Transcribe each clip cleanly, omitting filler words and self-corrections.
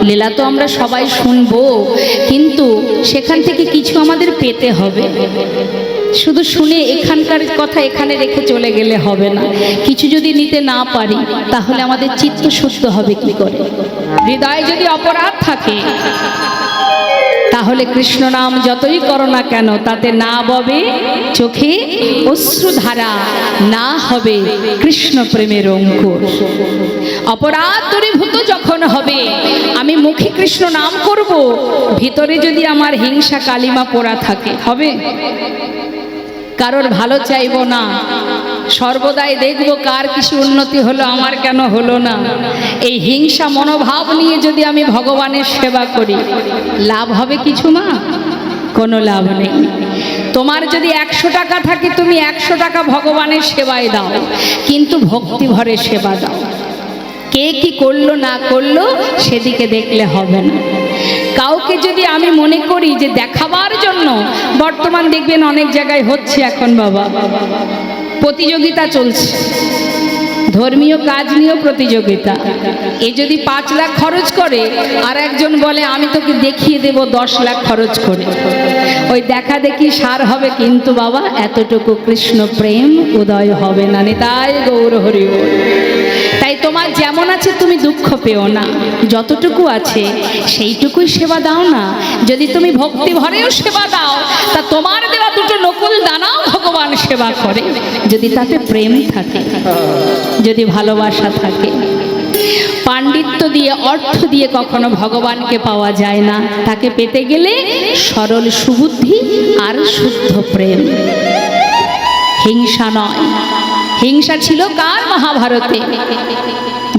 লীলা তো আমরা সবাই শুনবো, কিন্তু সেখান থেকে কিছু আমাদের পেতে হবে। শুধু শুনে এখানকার কথা এখানে রেখে চলে গেলে হবে না। কিছু যদি নিতে না পারি তাহলে আমাদের চিত্ত শুদ্ধ হবে কি করে? হৃদয়ে যদি অপরাধ থাকে তাহলে কৃষ্ণ নাম যতই করো না কেন তাতে না ববে চোখে অশ্রুধারা, না হবে কৃষ্ণ প্রেমের অঙ্কুর। অপরাধ দূরীভূত যখন হবে, আমি মুখে কৃষ্ণ নাম করব, ভিতরে যদি আমার হিংসা কালিমা পোড়া থাকে, হবে? কারোর ভালো চাইব না, সর্বদাই দেখব কার কিছু উন্নতি হলো, আমার কেন হলো না। এই হিংসা মনোভাব নিয়ে যদি আমি ভগবানের সেবা করি, লাভ হবে কিছু মা? কোনো লাভ নেই। তোমার যদি 100 টাকা থাকে, তুমি 100 টাকা ভগবানের সেবায় দাও, কিন্তু ভক্তি ভরে সেবা দাও। কে কি করলো না করলো সেদিকে দেখলে হবে না। কাউকে যদি আমি মনে করি যে দেখাবার জন্য, বর্তমান দেখবেন অনেক জায়গায় হচ্ছে এখন বাবা, প্রতিযোগিতা চলছে, ধর্মীয় কাজ নিয়েও প্রতিযোগিতা। এ যদি 5 লাখ খরচ করে, আর একজন বলে আমি তোকে দেখিয়ে দেব 10 লাখ খরচ করে। ওই দেখা দেখি সার হবে, কিন্তু বাবা এতটুকু কৃষ্ণ প্রেম উদয় হবে না। নিতাই গৌর হরি বল। তাই তোমার যেমন আছে তুমি দুঃখ পেও না, যতটুকু আছে সেইটুকুই সেবা দাও না। যদি তুমি ভক্তি ভরেও সেবা দাও, তা তোমার দেওয়া 2টো নকুল দানাও ভগবান সেবা করে, যদি তাতে প্রেম থাকে, যদি ভালোবাসা থাকে। পাণ্ডিত্য দিয়ে, অর্থ দিয়ে কখনো ভগবানকে পাওয়া যায় না। তাকে পেতে গেলে সরল সুবুদ্ধি আর শুদ্ধ প্রেম, হিংসা নয়। হিংসা ছিল কার? মহাভারতে।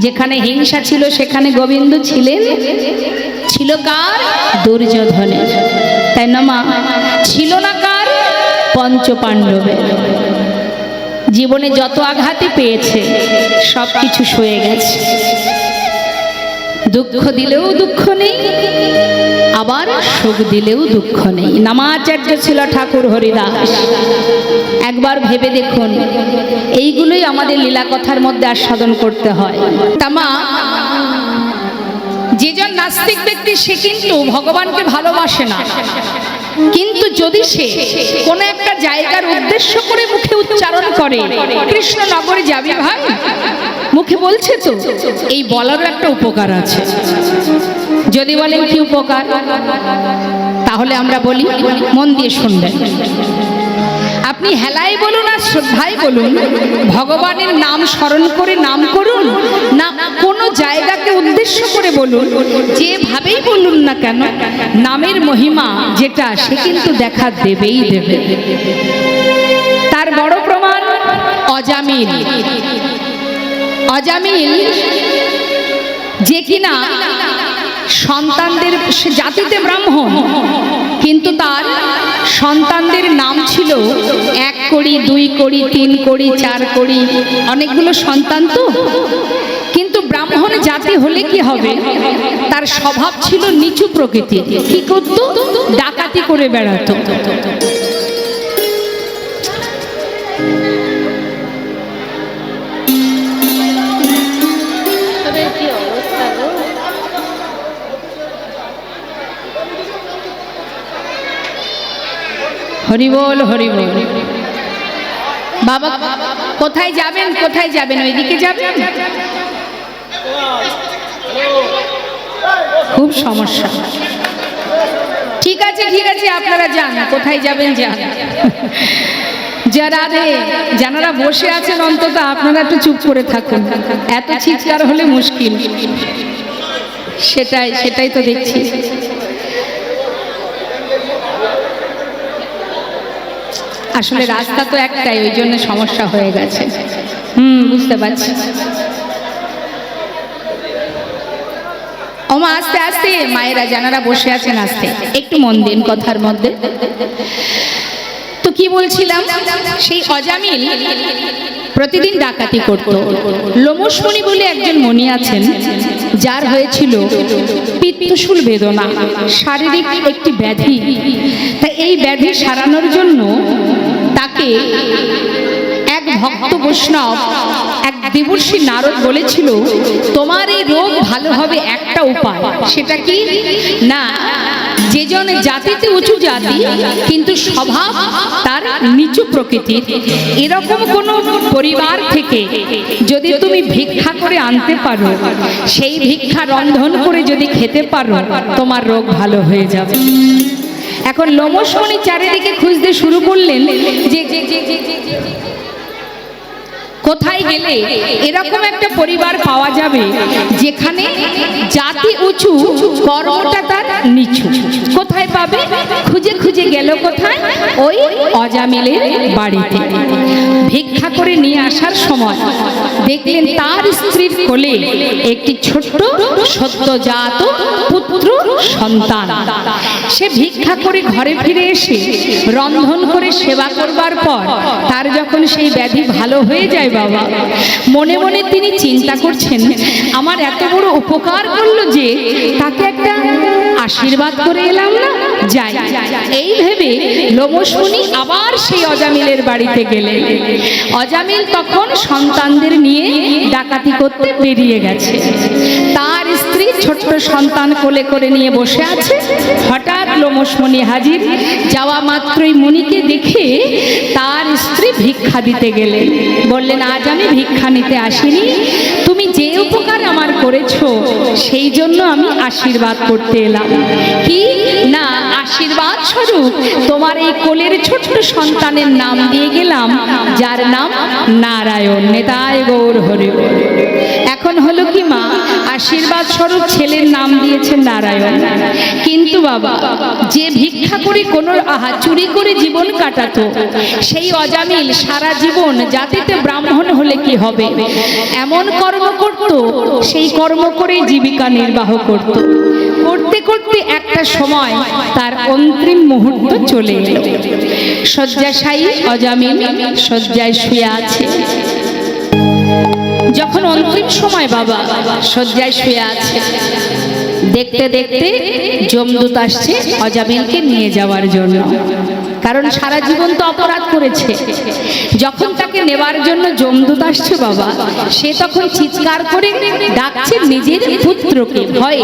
যেখানে হিংসা ছিল সেখানে গোবিন্দ ছিলেন, ছিল কার? দুর্যোধনের, তাই না মা? ছিল না কার? পঞ্চপাণ্ডবের। জীবনে যত আঘাতই পেয়েছে সব কিছু সয়ে গেছে। দুঃখ দিলেও দুঃখ নেই, আবার সুখ দিলেও দুঃখ নেই। নামাচার্য ছিল ঠাকুর হরিদাস। একবার ভেবে দেখুন, এইগুলোই আমাদের লীলা কথার মধ্যে আস্বাদন করতে হয়। তামা যেজন নাস্তিক ব্যক্তি, সে কিন্তু ভগবানকে ভালোবাসে না, কিন্তু যদি সে কোনো একটা জায়গার উদ্দেশ্য করে মুখে উচ্চারণ করে, কৃষ্ণনগরে যাবি ভাই, মুখে বলছে তো, এই বলারও একটা উপকার আছে। যদি বলেন কি উপকার, তাহলে আমরা বলি, মন দিয়ে শুনবেন। আপনি হেলাই বলুন আর শ্রদ্ধাই বলুন, ভগবানের নাম স্মরণ করে নাম করুন, না কোনো জায়গাকে উদ্দেশ্য করে বলুন, যেভাবেই বলুন না কেন, নামের মহিমা যেটা, সে কিন্তু দেখা দেবেই দেবে। তার বড় প্রমাণ অজামিল। অজামিল যে কিনা সন্তানদের, সে জাতিতে ব্রাহ্মণ, কিন্তু তার সন্তানদের নাম ছিল 1 কোড়ি, 2 কোড়ি, 3 কোড়ি, 4 কোড়ি, অনেকগুলো সন্তান তো। কিন্তু ব্রাহ্মণ জাতি হলে কি হবে, তার স্বভাব ছিল নিচু প্রকৃতির। কি করত? ডাকাতি করে বেড়াতো। হরি বল, হরি বল। বাবা কোথায় যাবেন? কোথায় যাবেন? ওইদিকে যাবেন? খুব সমস্যা। ঠিক আছে, ঠিক আছে, আপনারা যান, কোথায় যাবেন যান। যারা বসে আছেন অন্তত আপনারা একটু চুপ করে থাকুন, এত চিৎকার হলে মুশকিল। সেটাই তো দেখছি। আসলে রাস্তা তো একটাই, ওই জন্য সমস্যা হয়ে গেছে। বুঝতে পারছি। ওমা আস্তে আস্তে, মায়েরা যারা বসে আছেন আস্তে, একটু মন দিন কথার মধ্যে। তো কি বলছিলাম, সেই অজামিল প্রতিদিন ডাকাতি করত। লোমশ মুনি বলে একজন মুনি আছেন, যার হয়েছিল পিত্তশূল বেদনা, শারীরিক একটি ব্যাধি। তাই এই ব্যাধি সারানোর জন্য তাকে এক ভক্ত বৈষ্ণব, এক দেবর্ষি নারদ বলেছিল, তোমার এই রোগ ভালো হবে একটা উপায়। সেটা কি না, যে জন জাতিতে উঁচু জাতি কিন্তু স্বভাব তার নিচু প্রকৃতির, এরকম কোন পরিবার থেকে যদি তুমি ভিক্ষা করে আনতে পারো, সেই ভিক্ষা রন্ধন করে যদি খেতে পারো, তোমার রোগ ভালো হয়ে যাবে। এখন লোমশমণি চারিদিকে খুঁজতে শুরু করলেন যে কোথায় গেলে এরকম একটা পরিবার পাওয়া যাবে যেখানে জাতি উঁচু, কর্মটা তার নিচু। কোথায় পাবে? খুঁজে খুঁজে গেল কোথায়? ওই অজামিলের বাড়িতে। ভিক্ষা করে নিয়ে আসার সময় দেখলেন তার স্ত্রীর কোলে একটি ছোট্ট সদ্যজাত পুত্র সন্তান। সে ভিক্ষা করে ঘরে ফিরে এসে রন্ধন করে সেবা করবার পর তার যখন সেই ব্যাধি ভালো হয়ে যায়, বাবা মনে মনে তিনি চিন্তা করছেন, আমার এত বড় উপকার করলো যে তাকে একটা আশীর্বাদ করে এলাম না, যাই। এই ভেবে লোমশমণি আবার সেই অজামিলের বাড়িতে গেলেন। অজামিল তখন সন্তানদের নিয়ে ডাকাতি করতে বেরিয়ে গেছে। তার স্ত্রী ছোট্ট সন্তান কোলে করে নিয়ে বসে আছে। হঠাৎ লোমশমণি হাজির। যাওয়া মাত্রই মুনিকে দেখে তার স্ত্রী ভিক্ষা দিতে গেলেন। বললেন, আজ আমি ভিক্ষা নিতে আসিনি, তুমি যে উপকার আমার করেছো সেই জন্য আমি আশীর্বাদ করতে এলাম। কি না, আশীর্বাদ স্বরূপ তোমার এই কোলের ছোট্ট সন্তানের নাম দিয়ে গেলাম, যার নাম নারায়ণ। নেতায় গৌর হরি বল। এখন হলো কি মা, আশীর্বাদ স্বরূপ ছেলের নাম দিয়েছে নারায়ণ, কিন্তু বাবা যে ভিক্ষা করে কোনো চুরি করে জীবন কাটাতো, সেই অজামিল সারা জীবন জাতিতে ব্রাহ্মণ হলে কি হবে, এমন কর্ম করত, সেই কর্ম করে জীবিকা নির্বাহ করত। করতে করতে একটা সময় তার অন্তিম মুহূর্ত চলে এলো। শয্যাশায়ী অজামিল শয্যায় শুয়ে আছে। যখন অন্তিম সময় বাবা শয্যায় শুয়ে আছে, দেখতে দেখতে যমদূত আসছে অজামিলকে নিয়ে যাওয়ার জন্য। কারণ সারা জীবন তো অপরাধ করেছে। যখন তাকে নেবার জন্য যমদূত আসছে বাবা, সে তখন চিৎকার করে ডাকছে নিজের পুত্রকে, ভয়ে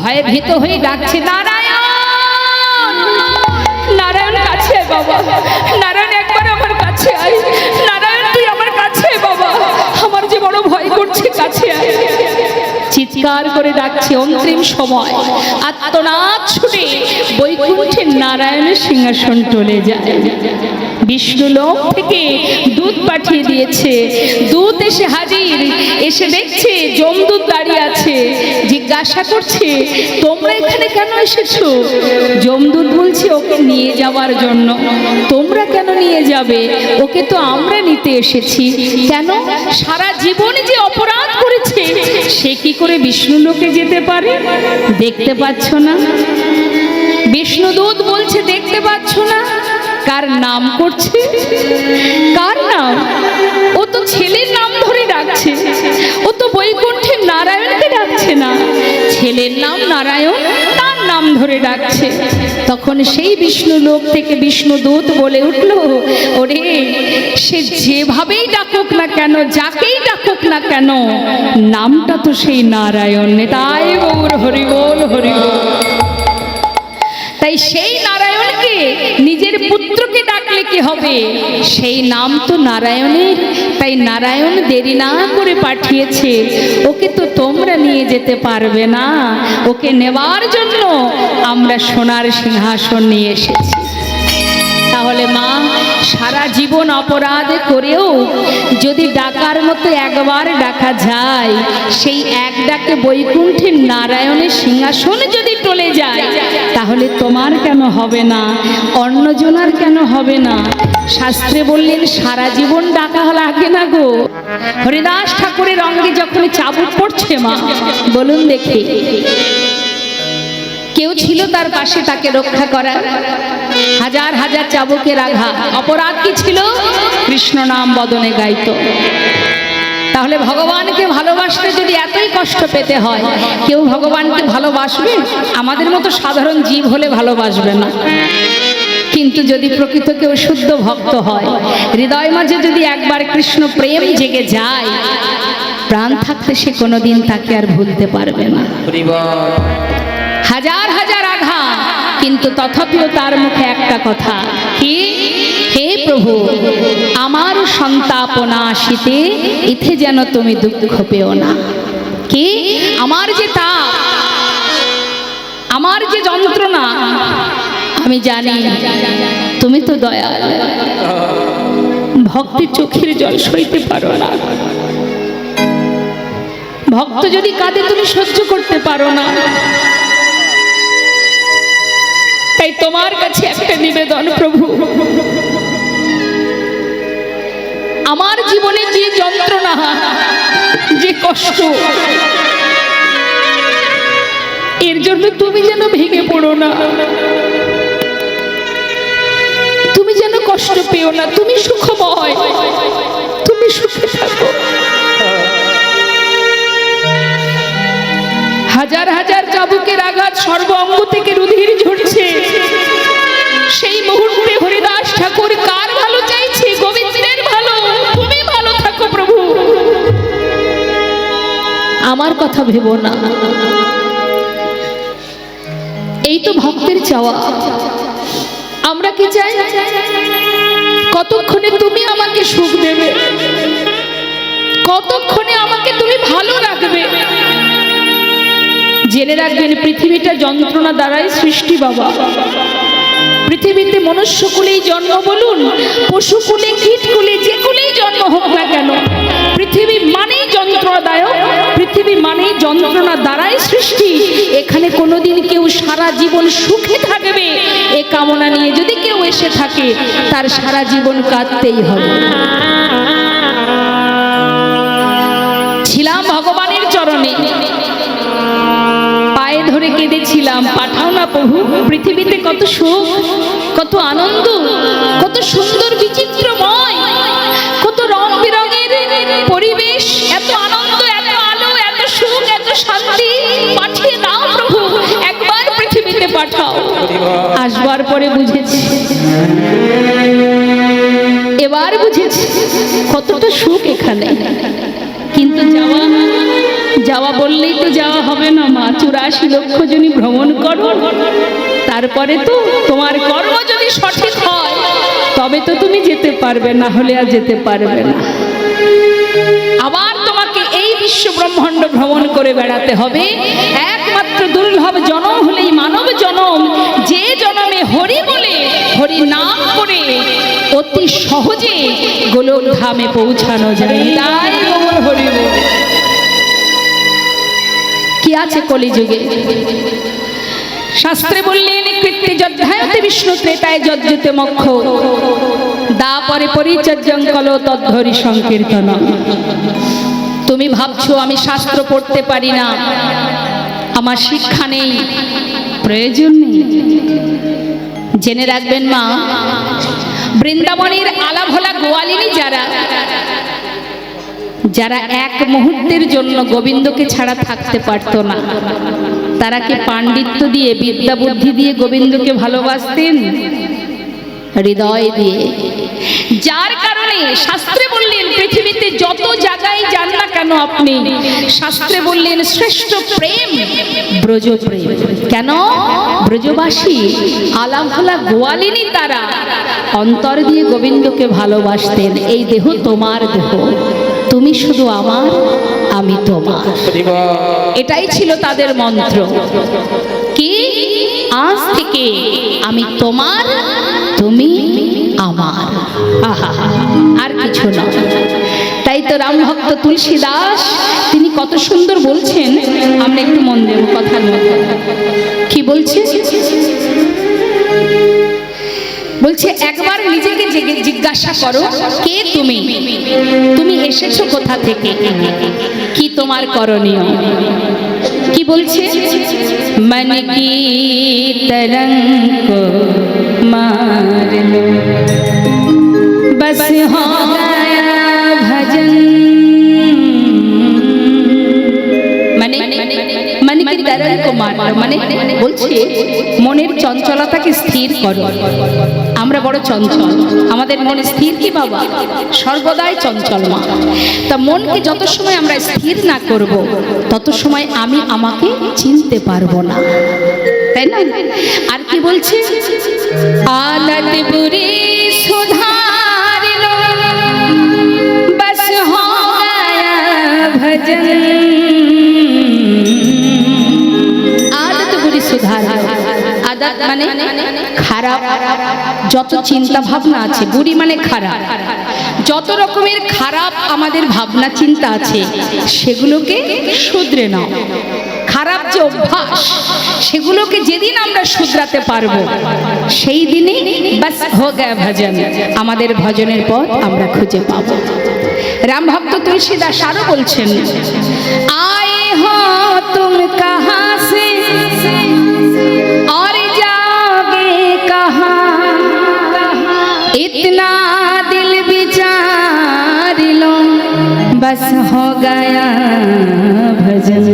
ভয়ে ভীত হয়ে ডাকছে, নারায়ণ নারায়ণ কাছে আয় বাবা, নারায়ণ একবার আমার কাছে আয়, নারায়ণ তুই আমার কাছে আয় বাবা, আমার যে বড় ভয় করছে, কাছে আয়। চিৎকার করে ডাকছে। অন্তিম সময় আত্মনাদ শুনে বৈকুণ্ঠে নারায়ণের সিংহাসন টলে যায়। বিষ্ণু লোক থেকে দূত পাঠিয়ে দিয়েছে। দূত এসে হাজির, এসে দেখছে যমদূত দাঁড়িয়ে আছে। জিজ্ঞাসা করছে, তোমরা এখানে কেন এসেছো? যমদূত বলছে, ওকে নিয়ে যাওয়ার জন্য। তোমরা কেন নিয়ে যাবে? ওকে তো আমরা নিতে এসেছি। কেন? সারা জীবনে যে অপরাধ করেছে, সে কি করে বিষ্ণু লোকে যেতে পারে? দেখতে পাচ্ছ না? বিষ্ণুদূত বলছে, দেখতে পাচ্ছ না? কার নাম করছে? কার নাম? ও তো ছেলের নাম ধরে ডাকছে, ও তো বৈকুণ্ঠের নারায়ণকে ডাকছে না, ছেলের নাম নারায়ণ, তার নাম ধরে ডাকছে। তখন সেই বিষ্ণু লোক থেকে বিষ্ণুদূত বলে উঠল, ওরে সে যেভাবেই ডাকুক না কেন, যাকেই ডাকুক না কেন, নামটা তো সেই নারায়ণ। তাই গৌর হরি বল, হরি বল। তাই সেই নারায়ণকে নিজের পুত্রকে ডাকলে কি হবে? সেই নাম তো নারায়ণের। তাই নারায়ণ দেরি না করে পাঠিয়েছে। ওকে তো তোমরা নিয়ে যেতে পারবে না, ওকে নেবার জন্য আমরা সোনার সিংহাসন নিয়ে এসেছি। তাহলে মা, সারা জীবন অপরাধ করেও যদি ডাকার মতো একবার ডাকা যায়, সেই এক ডাকে বৈকুণ্ঠের নারায়ণের সিংহাসনে যদি টলে যায়, তাহলে তোমার কেন হবে না? অন্যজনার কেন হবে না? শাস্ত্রে বললেন সারা জীবন ডাকা লাগে না গো। হরিদাস ঠাকুরের অঙ্গে যখন চাবুক পড়ছে মা, বলুন দেখি, কেউ ছিল তার পাশে তাকে রক্ষা করার? হাজার হাজার চাবুকের আঘাত। অপরাধ কি ছিল? কৃষ্ণ নাম বদনে গাইত। তাহলে ভগবানকে ভালোবাসতে যদি এতই কষ্ট পেতে হয়, কেউ ভগবানকে ভালোবাসবে? আমাদের মতো সাধারণ জীব হলে ভালোবাসবে না। কিন্তু যদি প্রকৃত কেউ শুদ্ধ ভক্ত হয়, হৃদয় মাঝে যদি একবার কৃষ্ণ প্রেম জেগে যায়, প্রাণ থাকতে সে কোনোদিন তাকে আর ভুলতে পারবে না। হাজার হাজার আঘাত, কিন্তু তথাপিও তার মুখে একটা কথা, কি? হে প্রভু, আমার সন্তাপনা আসিতে ইথে যেন তুমি দুঃখ পেও না। কি? আমার যে তাপ, আমার যে যন্ত্রণা, আমি জানি তুমি তো দয়াল, ভক্তের চোখের জল সইতে পারো না। ভক্ত যদি কাঁদে তুমি সহ্য করতে পারো না। তাই তোমার কাছে একটা নিবেদন প্রভু, আমার জীবনে যে যন্ত্রণা, যে কষ্ট, এর জন্য তুমি যেন ভেঙে পড়ো না, তুমি যেন কষ্ট পেও না। তুমি সুখময়, তুমি সুখে থাকো। হাজার হাজার চাবুকের আঘাত, সর্ব অঙ্গ থেকে রুধির ঝরছে, সেই মুহূর্তে হরিদাস ঠাকুর কার ভালো চাইছে? গোবিন্দের ভালো। তুমি ভালো থাকো প্রভু, আমার কথা ভেবো না। এই তো ভক্তের চাওয়া। আমরা কি চাই? কতক্ষণে তুমি আমাকে সুখ দেবে, কতক্ষণে আমাকে তুমি ভালো রাখবে। জেনে রাখবেন, পৃথিবীটা যন্ত্রণা দ্বারাই সৃষ্টি বাবা। পৃথিবীতে মনুষ্যকুলেই জন্ম বলুন, পশুকুলে, কীটকুলে, যে কুলেই জন্ম হোক না কেন, পৃথিবী মানেই যন্ত্রণাদায়ক, পৃথিবী মানেই যন্ত্রণা দ্বারাই সৃষ্টি। এখানে কোনোদিন কেউ সারা জীবন সুখে থাকবে এ কামনা নিয়ে যদি কেউ এসে থাকে, তার সারা জীবন কাঁদতেই হবে। ছিলাম ভগবানের চরণে, পায়ে ধরে কেঁদেছিলাম, পাঠাও না প্রভু। পৃথিবীতে কত সুখ, কত আনন্দ, কত সুন্দর বিচিত্রময়, কত রং বেরঙের পরিবেশ, এত আনন্দ, এত আলো, এত সুখ, এত শান্তি। পাঠিয়ে দাও প্রভু, একবার পৃথিবীতে পাঠাও। আসবার পরে বুঝেছি, এবার বুঝেছি কতটা সুখ এখানে। কিন্তু যাওয়া বললেই তো যাওয়া হবে না মা। 84 লক্ষ জনই ভ্রমণ করো, তারপরে তো তোমার কর্ম যদি সঠিক হয় তবে তো তুমি যেতে পারবে, না হলে আর যেতে পারবে না। আবার তোমাকে এই বিশ্ব ব্রহ্মাণ্ড ভ্রমণ করে বেড়াতে হবে। একমাত্র দুর্লভ জনম হলেই মানব জনম, যে জনমে হরি বলে, হরি নাম করে অতি সহজে গোলক ধামে পৌঁছানো যায়। তাই হরি বল। কি আছে কলিযুগে? শাস্ত্রে বললেন, কৃত্যে যজ্ঞায়তে বিষ্ণু ত্রেতায় যজ্ঞতে মক্ষ, দা পরে পরিচর্যং কলো তদ্ধরি সংকীর্তন। তুমি ভাবছো আমি শাস্ত্র পড়তে পারি না, আমার শিক্ষা নেই, প্রয়োজন নেই। জেনে রাখবেন মা, বৃন্দাবনের আলাভোলা গোয়ালিনী যারা এক মুহূর্তের জন্য গোবিন্দকে ছাড়া থাকতে পারতো না, তারা কি পাণ্ডিত্য দিয়ে, বিদ্যা বুদ্ধি দিয়ে গোবিন্দকে ভালোবাসতেন? হৃদয় দিয়ে। যার কারণে শাস্ত্রে বললেন, পৃথিবীতে যত জায়গায় যান না কেন আপনি, শাস্ত্রে বললেন শ্রেষ্ঠ প্রেম ব্রজ প্রেম। কেন? ব্রজবাসী আলাভোলা গোয়ালিনী তারা অন্তর দিয়ে গোবিন্দকে ভালোবাসতেন। এই দেহ তোমার দেহ, তুমি শুধু আমার, আমি তোমার। এটাই ছিল তাদের মন্ত্র। কি? আজ থেকে আমি তোমার, তুমি আমার, আর কিছু না। তাই তো রাম ভক্ত তুলসী দাস তিনি কত সুন্দর বলছেন, আমরা একটু মন দেব কথার মধ্যে। কি বলছে? বলছে, একবার নিজেকে জিজ্ঞাসা করো, কে তুমি? তুমি এসেছো কোথা থেকে? কি তোমার করণীয়? কি বলছে? মন কি তরঙ্গ মার লো, বস হো গয়া ভজন। মানে मन की तरंग কুমার, মানে বলছে মনের চঞ্চলতাকে স্থির করো। আমরা বড় চঞ্চল, আমাদের মনে স্থির কি বাবা? সর্বদাই চঞ্চল মা। তা মনকে যত সময় আমরা স্থির না করব, তত সময় আমি আমাকে চিনতে পারবো না, তাই না? আর কি বলছে? আদত বুরি সুধার লো, বস হো গয়া ভজন। আদত বুরি সুধার, আদত মানে খারাপ যত চিন্তা ভাবনা আছে, বুড়ি মানে খারাপ, যত রকমের খারাপ আমাদের ভাবনা চিন্তা আছে সেগুলোকে শুধরে নাও। খারাপ যে অভ্যাস সেগুলোকে যেদিন আমরা শুধরাতে পারবো, সেই দিনই বাস হো গয়া ভজন, আমাদের ভজনের পথ আমরা খুঁজে পাবো। রাম ভক্ত তুলসীদাস আরো বলছেন, আয়ে হো তুম কাহা সে और जाओगे कहाँ, इतना दिल विचार लो, बस हो गया भजन।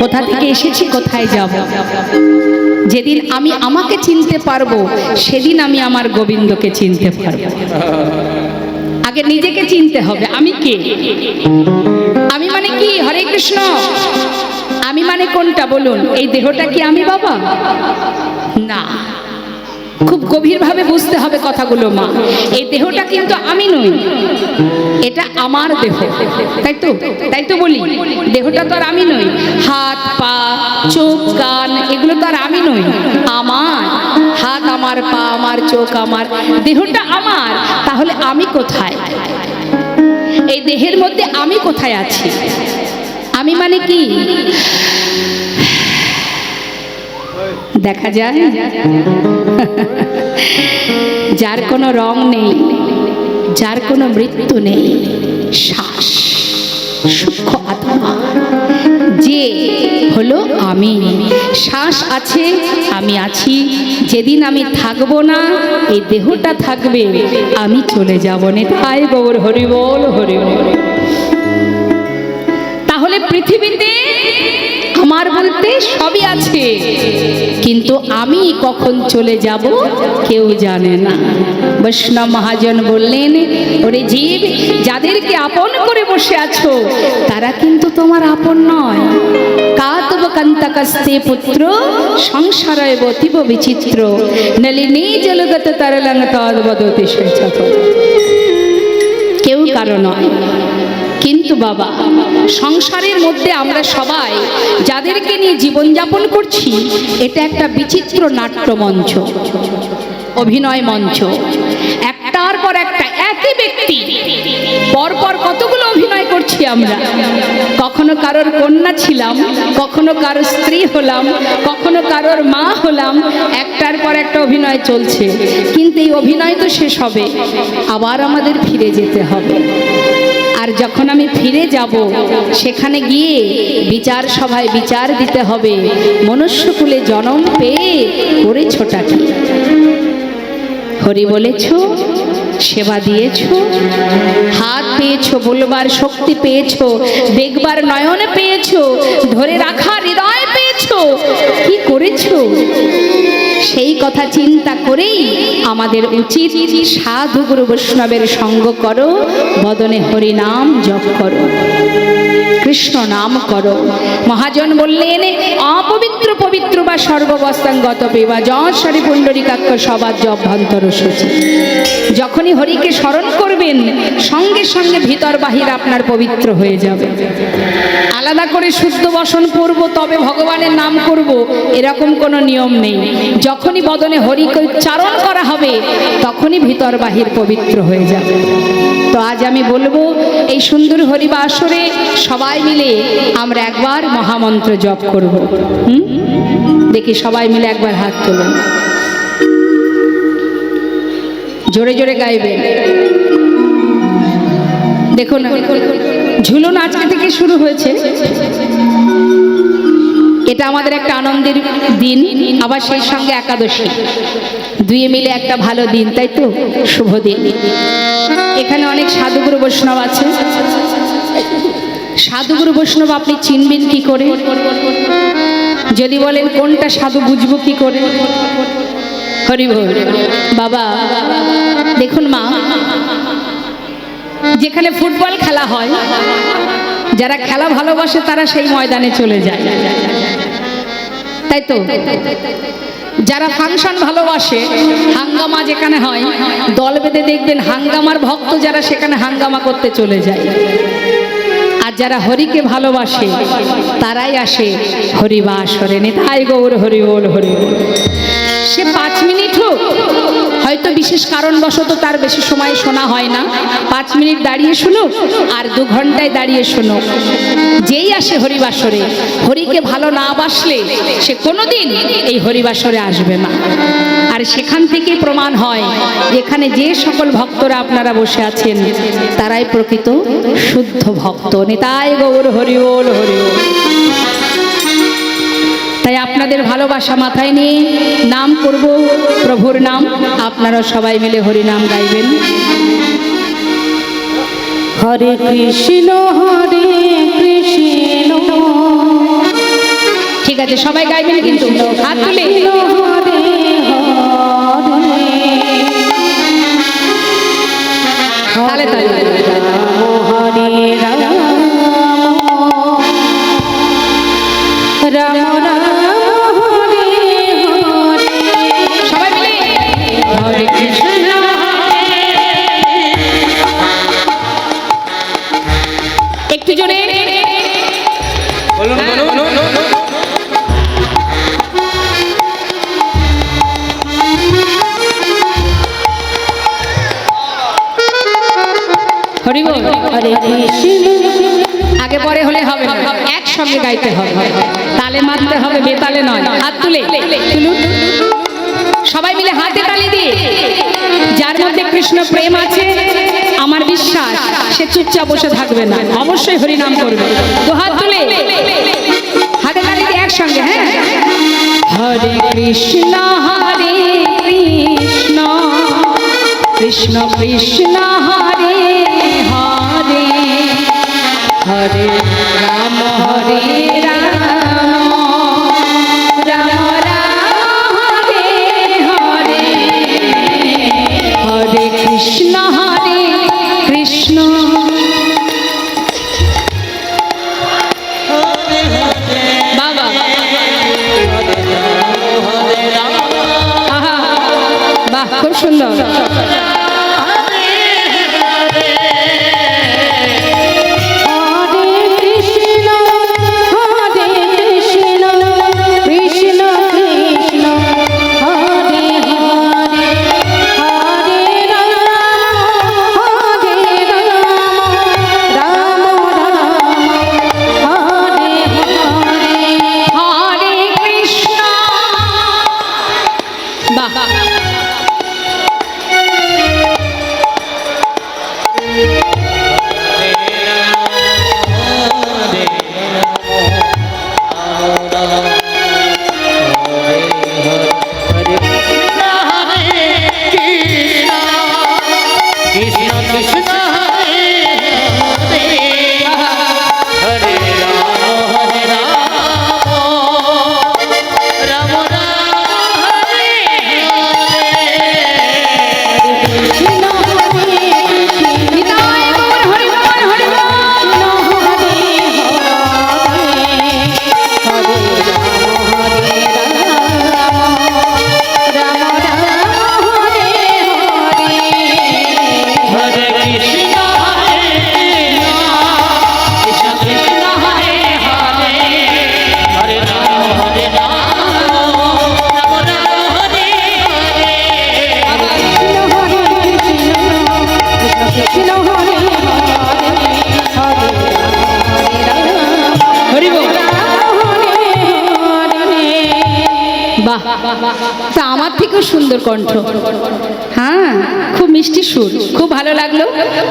কোথা থেকে এসেছি, কোথায় যাব? যেদিন আমি আমাকে চিনতে পারবো, সেদিন আমি আমার গোবিন্দকে চিনতে পারবো। আগে নিজেকে চিনতে হবে, আমি কে? আমি মানে কি? হরে কৃষ্ণ। আমি মানে কোনটা বলুন? এই দেহটা কি আমি বাবা? না, খুব গভীরভাবে বুঝতে হবে কথাগুলো মা। এই দেহটা কিন্তু আমি নই, এটা আমার দেহ, তাই তো? তাই তো বলি, দেহটা তো আর আমি নই। হাত পা চোখ কান এগুলো তো আর আমি নই, আমার। হাত আমার, পা আমার, চোখ আমার, দেহটা আমার। তাহলে আমি কোথায়? এই দেহের মধ্যে আমি কোথায় আছি? আমি মানে কি? দেখা যায় যার কোনো রং নেই, যার কোনো মৃত্যু নেই, শ্বাস, সূক্ষ্ম আত্মা, যে হলো আমি। শ্বাস আছে, আমি আছি। যেদিন আমি থাকবো না, এই দেহটা থাকবে, আমি চলে যাব। নেতাই গৌর হরি বল, হরি বল। তাহলে পৃথিবীতে আমার বলতে সবই আছে, কিন্তু আমি কখন চলে যাব কেউ জানে না। বৈষ্ণব মহাজন বললেন, ওরে জীব, যাদেরকে আপন করে বসে আছো তারা কিন্তু তোমার আপন নয়। কাতব কান্তাকাস্তে পুত্র সংসারয় বতিব বিচিত্র, নলিনী জলগত তরলং তদ্বদতি সচত। কেউ কারো নয়। কিন্তু বাবা, সংসারের মধ্যে আমরা সবাই যাদেরকে নিয়ে জীবনযাপন করছি, এটা একটা বিচিত্র নাট্য মঞ্চ, অভিনয় মঞ্চ। একটার পর একটা একই ব্যক্তি পরপর কতগুলো অভিনয় করছি আমরা। কখনো কারোর কন্যা ছিলাম, কখনো কারোর স্ত্রী হলাম, কখনো কারোর মা হলাম। একটার পর একটা অভিনয় চলছে, কিন্তু এই অভিনয় তো শেষ হবে, আবার আমাদের ফিরে যেতে হবে। আর যখন আমি ফিরে যাব, সেখানে গিয়ে বিচার সভায় বিচার দিতে হবে, মনুষ্যকুলে জন্ম পেয়ে করেছোটা কি? হরি বলেছ, সেবা দিয়েছ, হাত পেয়েছ, বলবার শক্তি পেয়েছ, দেখবার নয়ন পেয়েছ, ধরে রাখার হৃদয় পেয়েছ, কি করেছ? সেই কথা চিন্তা করেই আমাদের উচিত সাধু গুরু বৈষ্ণবের সঙ্গ করো, বদনে হরি নাম জপ করো, কৃষ্ণ নাম করো। মহাজন বললেন, অপবিত্র পবিত্র বা সর্ববস্তাঙ্গত পেবা যশরি পুণ্ডরিকাক্ষ সবার জভ্যন্তর সূচি। যখনই হরিকে স্মরণ করবেন, সঙ্গে সঙ্গে ভিতর বাহির আপনার পবিত্র হয়ে যাবে। আলাদা করে শুদ্ধ বসন করব তবে ভগবানের নাম করব, এরকম কোনো নিয়ম নেই। যখনই বদনে হরিকে উচ্চারণ করা হবে, তখনই ভিতর বাহির পবিত্র হয়ে যাবে। তো আজ আমি বলবো, এই সুন্দর হরিবা আসরে সবাই মিলে আমরা একবার মহামন্ত্র জপ করব। দেখি সবাই মিলে একবার হাত তুলুন, জোরে জোরে গাইবেন। দেখুন, ঝুলন আজকে থেকে শুরু হয়েছে। এটা আমাদের একটা আনন্দের দিন, আবার সেই সঙ্গে একাদশী, দুয়ে মিলে একটা ভালো দিন, তাই তো? শুভ দিন। এখানে অনেক সাধুগুরু বৈষ্ণব আছে। সাধুগুরু বৈষ্ণব আপনি চিনবেন কি করে? যদি বলেন কোনটা সাধু বুঝবো কি করে? হরি বল। বাবা দেখুন মা, যেখানে ফুটবল খেলা হয়, যারা খেলা ভালোবাসে তারা সেই ময়দানে চলে যায়, তাই তো? যারা ফাংশন ভালোবাসে, হাঙ্গামা যেখানে হয়, দল বেঁধে দেখবেন হাঙ্গামার ভক্ত যারা সেখানে হাঙ্গামা করতে চলে যায়। আর যারা হরিকে ভালোবাসে তারাই আসে হরিবাসরে। নিতাই গৌর হরি বল, হরি বল। সে 5 মিনিট হোক, হয়তো বিশেষ কারণবশত তার বেশি সময় শোনা হয় না, 5 মিনিট দাঁড়িয়ে শুনুক আর 2 ঘন্টায় দাঁড়িয়ে শুনুক, যেই আসে হরিবাসরে, হরিকে ভালো না বাসলে সে কোনোদিন এই হরিবাসরে আসবে না। আর সেখান থেকে প্রমাণ হয়, এখানে যে সকল ভক্তরা আপনারা বসে আছেন তারাই প্রকৃত শুদ্ধ ভক্ত। নিতাই গৌর হরি বল, হরি বল। তাই আপনাদের ভালোবাসা মাথায় নিয়ে নাম করব প্রভুর নাম, আপনারা সবাই মিলে হরি নাম গাইবেন। হরে কৃষ্ণ হরে কৃষ্ণ। ঠিক আছে, সবাই গাইবেন কিন্তু হাত তুলে। হরে তালে তালে। হরে রাম রাম রাম হরে হরে। সবাই মিলে হরে কৃষ্ণ। একটু জোরে হরি বল। হরে কৃষ্ণ। আগে পরে হলে হবে না, একসঙ্গে গাইতে হবে, তালে মারতে হবে, বেতালে নয়। হাত তুলে তুলুন, সবাই মিলে হাতে তালি দিয়ে। যার মধ্যে কৃষ্ণ প্রেম আছে আমার বিশ্বাস সে চুপচাপ বসে থাকবে না, অবশ্যই হরি নাম করবে। তো হাত তুলে হাতে তালি দিয়ে একসঙ্গে। হ্যাঁ, হরে কৃষ্ণ হরে কৃষ্ণ কৃষ্ণ কৃষ্ণ হরে হরে, হরে রাম হরে রাম রাম রাম হরে হরে, হরে কৃষ্ণ হরে কৃষ্ণ। বাবা আহা, বাহ, খুব সুন্দর। তা আমার থেকেও সুন্দর কণ্ঠ, হ্যাঁ খুব মিষ্টি সুর, খুব ভালো লাগলো।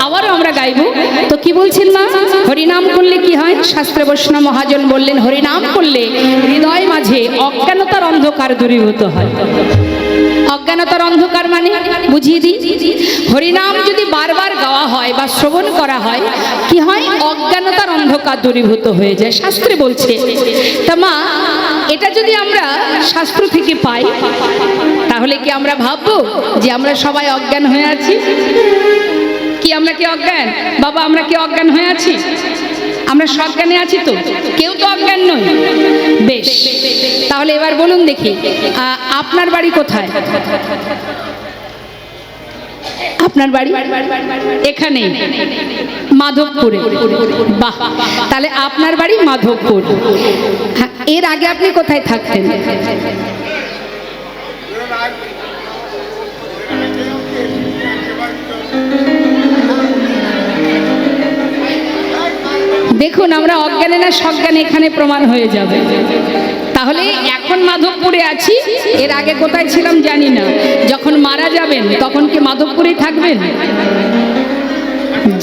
আবারও আমরা গাইবো। তো কি বলছেন মা? হরিনাম করলে কি হয়? শাস্ত্রে বৈষ্ণব মহাজন বললেন হরিনাম করলে হৃদয় মাঝে অজ্ঞানতার অন্ধকার দূরীভূত হয়। অজ্ঞান অজ্ঞানতার অন্ধকার মানে বুঝিয়ে দিই। হরিনাম যদি বারবার গাওয়া হয় বা শ্রবণ করা হয়, কি হয়? অজ্ঞানতার অন্ধকার দূরীভূত হয়ে যায়, শাস্ত্রে বলছে। তা মা, এটা যদি আমরা শাস্ত্র থেকে পাই, তাহলে কি আমরা ভাববো যে আমরা সবাই অজ্ঞান হয়ে আছি? কি আমরা কি অজ্ঞান? বাবা, আমরা কি অজ্ঞান হয়ে আছি? আমরা সজ্ঞানে আছি তো? কেউ তো অজ্ঞান নই। বেশ, তাহলে এবার বলুন দেখি, আপনার বাড়ি কোথায়? আপনার বাড়ি এখানে, মাধবপুরে। বাহ, তাহলে আপনার বাড়ি মাধবপুর। হ্যাঁ, এর আগে আপনি কোথায় থাকতেন? দেখুন, আমরা অজ্ঞানে না সজ্ঞানে এখানে প্রমাণ হয়ে যাবে। তাহলে এখন মাধবপুরে আছি, এর আগে কোথায় ছিলাম জানি না। যখন মারা যাবেন তখন কি মাধবপুরেই থাকবেন?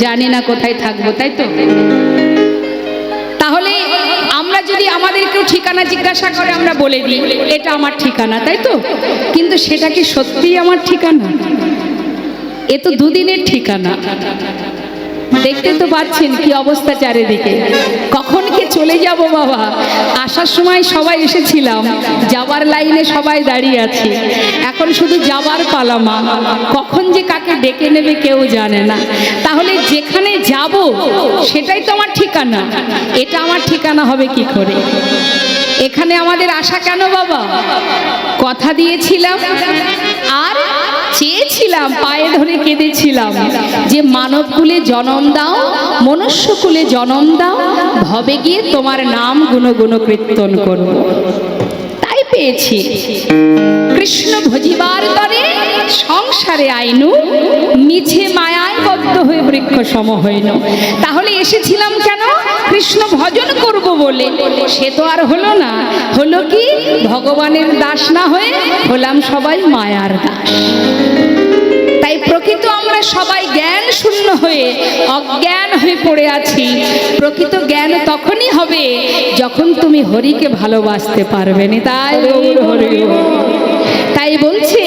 জানি না কোথায় থাকবো, তাই তো? তাহলে আমরা যদি আমাদের কেউ ঠিকানা জিজ্ঞাসা করে, আমরা বলে দিই এটা আমার ঠিকানা, তাই তো? কিন্তু সেটা কি সত্যিই আমার ঠিকানা? এ তো দুদিনের ঠিকানা। দেখতে তো পাচ্ছেন কি অবস্থা চারিদিকে। কখন কি চলে যাব বাবা। আসার সময় সবাই এসেছিলাম, যাবার লাইনে সবাই দাঁড়িয়ে আছে, এখন শুধু যাবার পালা মা। কখন যে কাকে ডেকে নেবে কেউ জানে না। তাহলে যেখানে যাব সেটাই তো আমার ঠিকানা। এটা আমার ঠিকানা হবে কি করে? এখানে আমাদের আশা কেন বাবা? কথা দিয়েছিলাম আর চেয়েছিলাম, পায়ে ধরে কেঁদেছিলাম যে মানব কুলে জন্ম দাও, মনুষ্য কুলে জন্ম দাও, ভবে গিয়ে তোমার নাম গুণগুণ কীর্তন করব। তাই পেয়েছি। কৃষ্ণ ভজিবার তরে সংসারে আইনু, মিছে মায়ায় বদ্ধ হয়ে বৃক্ষ সম হইন। তাহলে এসেছিলাম কেন? কৃষ্ণ ভজন করব বলে। সে তো আর হলো না। হলো কি? ভগবানের দাস না হয়ে হলাম সবাই মায়ার দাস। তাই প্রকৃত আমরা সবাই জ্ঞান শূন্য হয়ে অজ্ঞান হয়ে পড়ে আছি। প্রকৃত জ্ঞান তখনই হবে যখন তুমি হরিকে ভালোবাসতে পারবে না। তাই হরি, তাই বলছে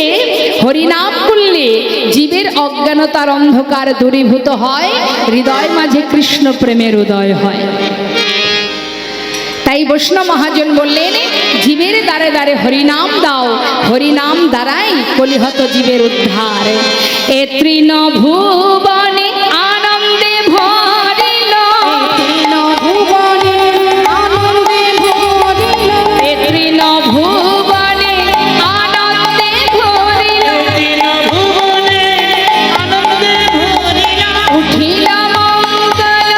হরিনাম করলে জীবের অজ্ঞানতার অন্ধকার দূরীভূত হয়, হৃদয় মাঝে কৃষ্ণ প্রেমের উদয় হয়। তাই বৈষ্ণব মহাজন বললেন, জীবের দ্বারে দ্বারে হরিনাম দাও, হরিনাম দ্বারাই কলিহত জীবের উদ্ধার। এ তৃণ ভুবনে আনন্দে ভরিল, এ তৃণ ভুবনে আনন্দে ভরিল, উঠিল মঙ্গল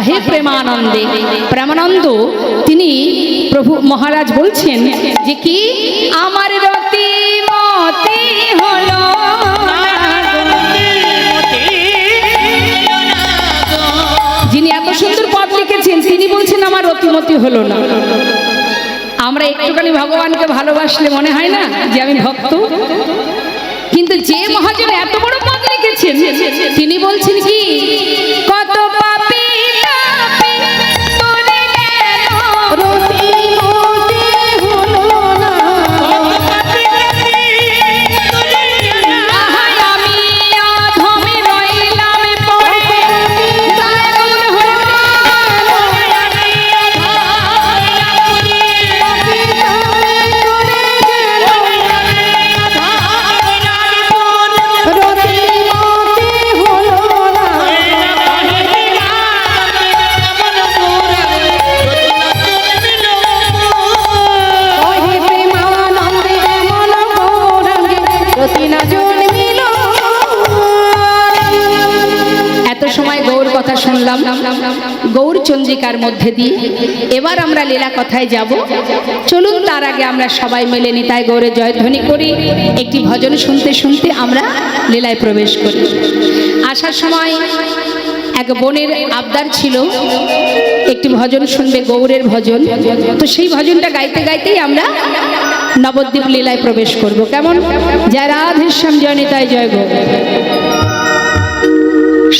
হে প্রেমানন্দে। প্রেমানন্দ তিনি প্রভু মহারাজ বলছেন যে কি আমার রতি মতি হলো, যিনি এত সুন্দর পদ লিখেছেন তিনি বলছেন আমার রতিমতি হলো না। আমরা একটুখানি ভগবানকে ভালোবাসলে মনে হয় না যে আমি ভক্ত? কিন্তু যে মহাজন এত বড় পদ লিখেছেন তিনি বলছেন কি কত পাপী চন্দ্রিকার মধ্যে দিয়ে এবার আমরা লীলা কথায় যাব। চলুন তার আগে আমরা সবাই মিলে নিতাই গৌরে জয়ধ্বনি করি, একটি ভজন শুনতে শুনতে আমরা লীলায় প্রবেশ করি। আসার সময় এক বোনের আবদার ছিল একটি ভজন শুনবে, গৌরের ভজন। তো সেই ভজনটা গাইতে গাইতেই আমরা নবদ্বীপ লীলায় প্রবেশ করব। কেমন? জয় রাধেশ্যাম, জয় নিতাই, জয় গৌর।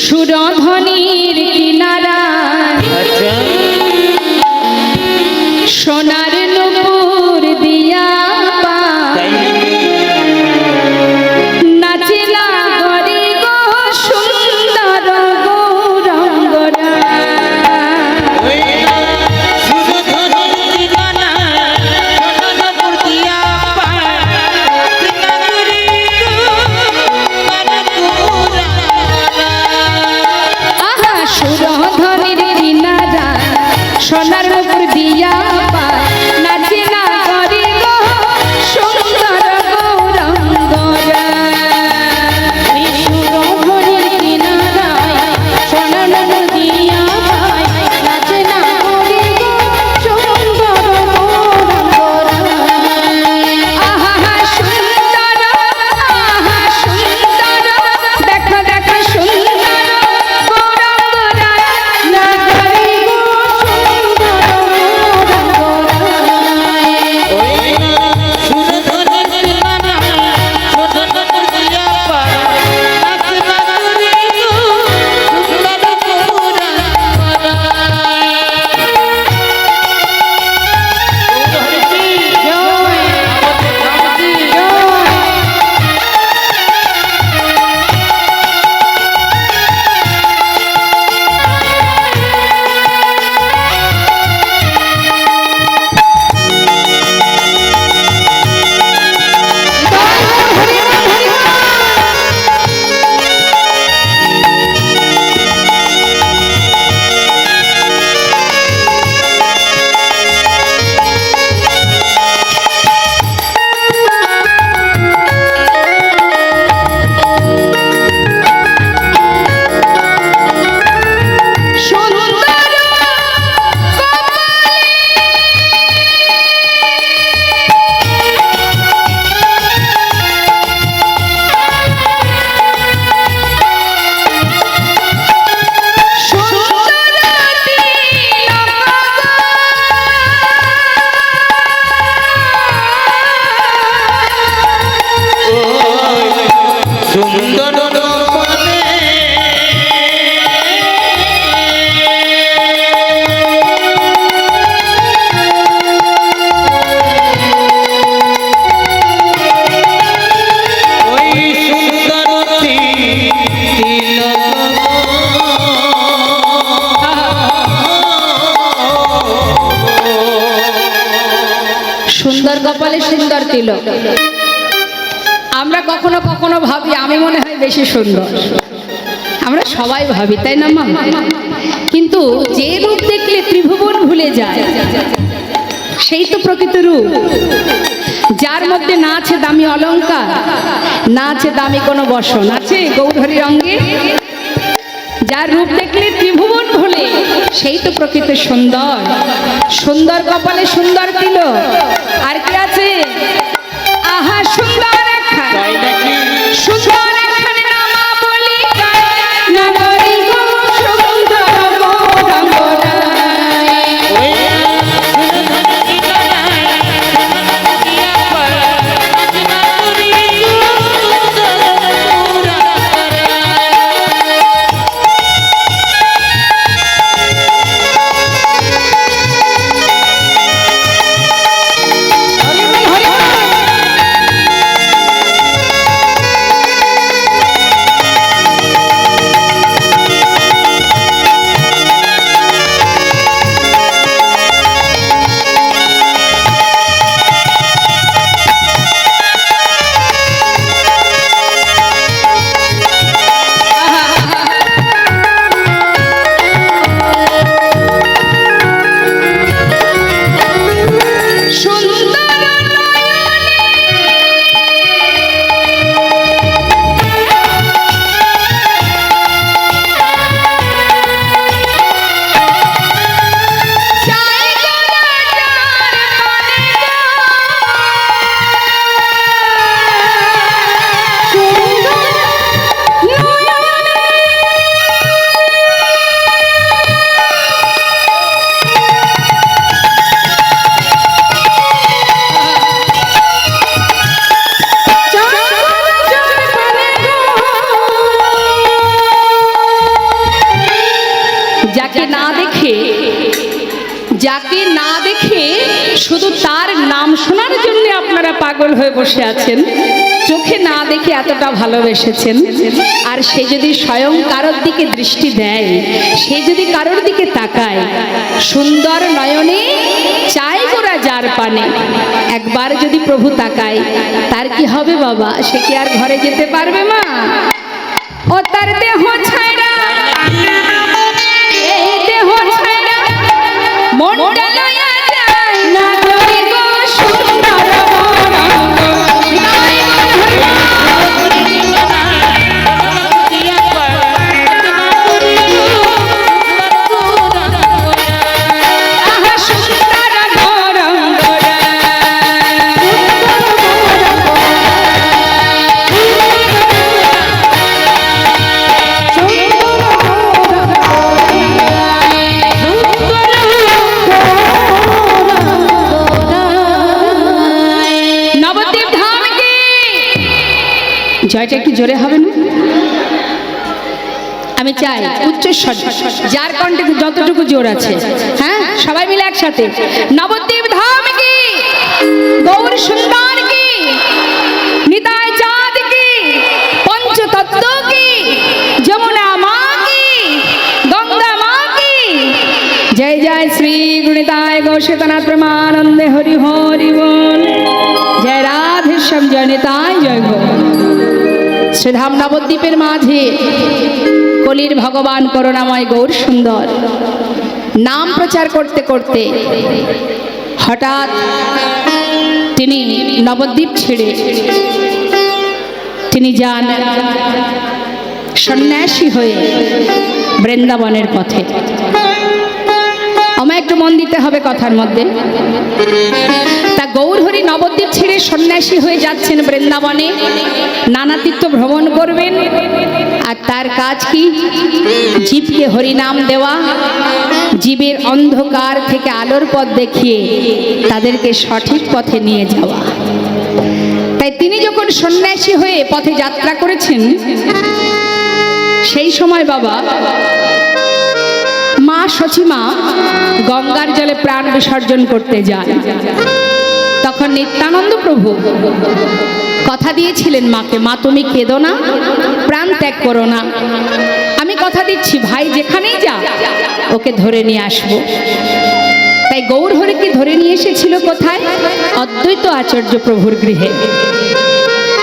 সুরধ্বনির কিনারায় সোনার নূপুর দিয়া নাচিলা হরি গো সুন্দর গৌরাঙ্গরা। সুরধ্বনির কিনারায় সোনার নূপুর দিয়া নাচিলা হরি গো সুন্দর গৌরাঙ্গরা। সুরধনির কিনারায় সোনার নূপুর দিয়া নাচিলা হরি গো সুন্দর গৌরাঙ্গরা। আহা সুন্দর, আহা সুন্দর, দেখো দেখো সুন্দর গৌরাঙ্গরা। নাগরি গো সুন্দর গৌরাঙ্গরা। সুন্দর কপালে সুন্দর তিলক। আমরা কখনো কখনো ভাবি আমি মনে হয় বেশি সুন্দর, আমরা সবাই ভাবি, তাই না মা? কিন্তু যে রূপ দেখলে ত্রিভুবন ভুলে যায় সেই তো প্রকৃত রূপ। যার মধ্যে না আছে দামি অলংকার, না আছে দামি কোনো বসন, আছে গৌরহরির অঙ্গে। যার রূপ দেখলে ত্রিভুবন ভুলে সেই তো প্রকৃত সুন্দর। সুন্দর কপালে সুন্দর তিলক। আর কি আছে? আহা সুন্দর একখান, সুন্দর একখান নামা বলি নগরী গো সুন্দর গৌরাঙ্গরা। না দেখে শুধু তার নাম শোনার জন্য আপনারা পাগল হয়ে বসে আছেন, চোখে না দেখে এতটা ভালোবেসেছেন। আর সে যদি স্বয়ং কারোর দিকে দৃষ্টি দেয়, সে যদি কারোর দিকে তাকায়, সুন্দর নয়নে চাই গোরা যার পানে, একবার যদি প্রভু তাকায়, তার কি হবে বাবা? সে কি আর ঘরে যেতে পারবে মা? ও তার দেহ ছাড়া, এই দেহ ছাড়া মনটা লইয়া যায় না করি গো সুন্দর জয়টা একটু জোরে হবে না? আমি চাই উচ্চ স্বর, যার কণ্ঠে যতটুকু জোর আছে, হ্যাঁ সবাই মিলে একসাথে। নবদ্বীপ ধাম কি, গৌর সুন্দর কি, নিতাই চাঁদ কি, পঞ্চতত্ত্ব কি, যমুনা মা কি, গঙ্গা মা কি। জয় জয় শ্রী গুণিতায় গৌশেতনাথ প্রেমানন্দে হরি হরি বল। জয় রাধেশ্যাম, জয় নিতাই, জয় গো। শ্রীধাম নবদ্বীপের মাঝে কলির ভগবান করুণাময় গৌর সুন্দর নাম প্রচার করতে করতে হঠাৎ তিনি নবদ্বীপ ছেড়ে তিনি যান সন্ন্যাসী হয়ে বৃন্দাবনের পথে। আমায় একটু মন দিতে হবে কথার মধ্যে। তা গৌরহরি নবদ্বীপ ছেড়ে সন্ন্যাসী হয়ে যাচ্ছেন বৃন্দাবনে, নানা তীর্থ ভ্রমণ করবেন। আর তার কাজ কি? জীবকে হরিনাম দেওয়া, জীবের অন্ধকার থেকে আলোর পথ দেখিয়ে তাদেরকে সঠিক পথে নিয়ে যাওয়া। তাই তিনি যখন সন্ন্যাসী হয়ে পথে যাত্রা করেছেন, সেই সময় বাবা মা সচিমা গঙ্গার জলে প্রাণ বিসর্জন করতে যান। তখন নিত্যানন্দ প্রভু কথা দিয়েছিলেন মাকে, মা তুমি কেঁদো না, প্রাণ ত্যাগ করো না, আমি কথা দিচ্ছি ভাই যেখানেই যা ওকে ধরে নিয়ে আসবো। তাই গৌরহরিকে ধরে নিয়ে এসেছিল কোথায়? অদ্বৈত আচার্য প্রভুর গৃহে।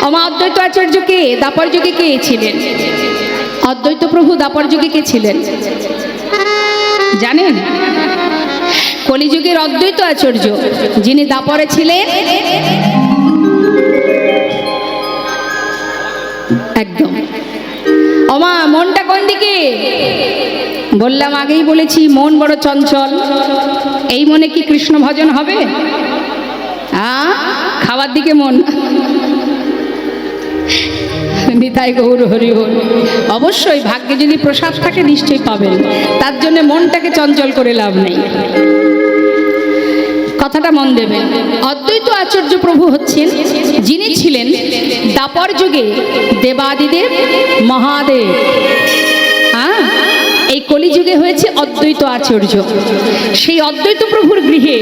আমা অদ্বৈত আচার্যকে দাপর যুগে কে ছিলেন? অদ্বৈত প্রভু দাপর যুগে কে ছিলেন জানেন? কলিযুগের অদ্বৈত আচার্য যিনি দাপরে ছিলেন, একদম। ওমা মনটা কোন দিকে? বললাম, আগেই বলেছি মন বড় চঞ্চল। এই মনে কি কৃষ্ণ ভজন হবে? খাওয়ার দিকে মন। নিতাই গৌর হরি হরি। অবশ্যই ভাগ্যে যদি প্রসাদ থাকে নিশ্চয়ই পাবেন, তার জন্য মনটাকে চঞ্চল করে লাভ নেই। কথাটা মন দেবেন। অদ্বৈত আচার্য প্রভু হচ্ছেন যিনি ছিলেন দাপর যুগে দেবাদিদেব মহাদেব। এই কলিযুগে হয়েছে অদ্বৈত আচার্য। সেই অদ্বৈত প্রভুর গৃহে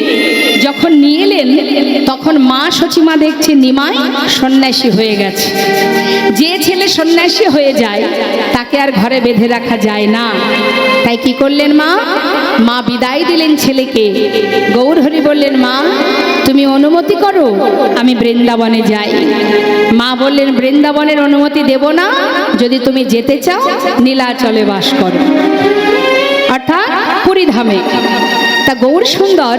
যখন নিয়ে এলেন, তখন মা সচিমা দেখছে নিমাই সন্ন্যাসী হয়ে গেছে। যে ছেলে সন্ন্যাসী হয়ে যায় তাকে আর ঘরে বেঁধে রাখা যায় না। তাই কি করলেন মা? মা বিদায় দিলেন ছেলেকে। গৌরহরি বললেন, মা তুমি অনুমতি করো আমি বৃন্দাবনে যাই। মা বললেন, বৃন্দাবনের অনুমতি দেব না, যদি তুমি যেতে চাও নীলাচলে বাস করো, অর্থাৎ পুরীধামে। তা গৌর সুন্দর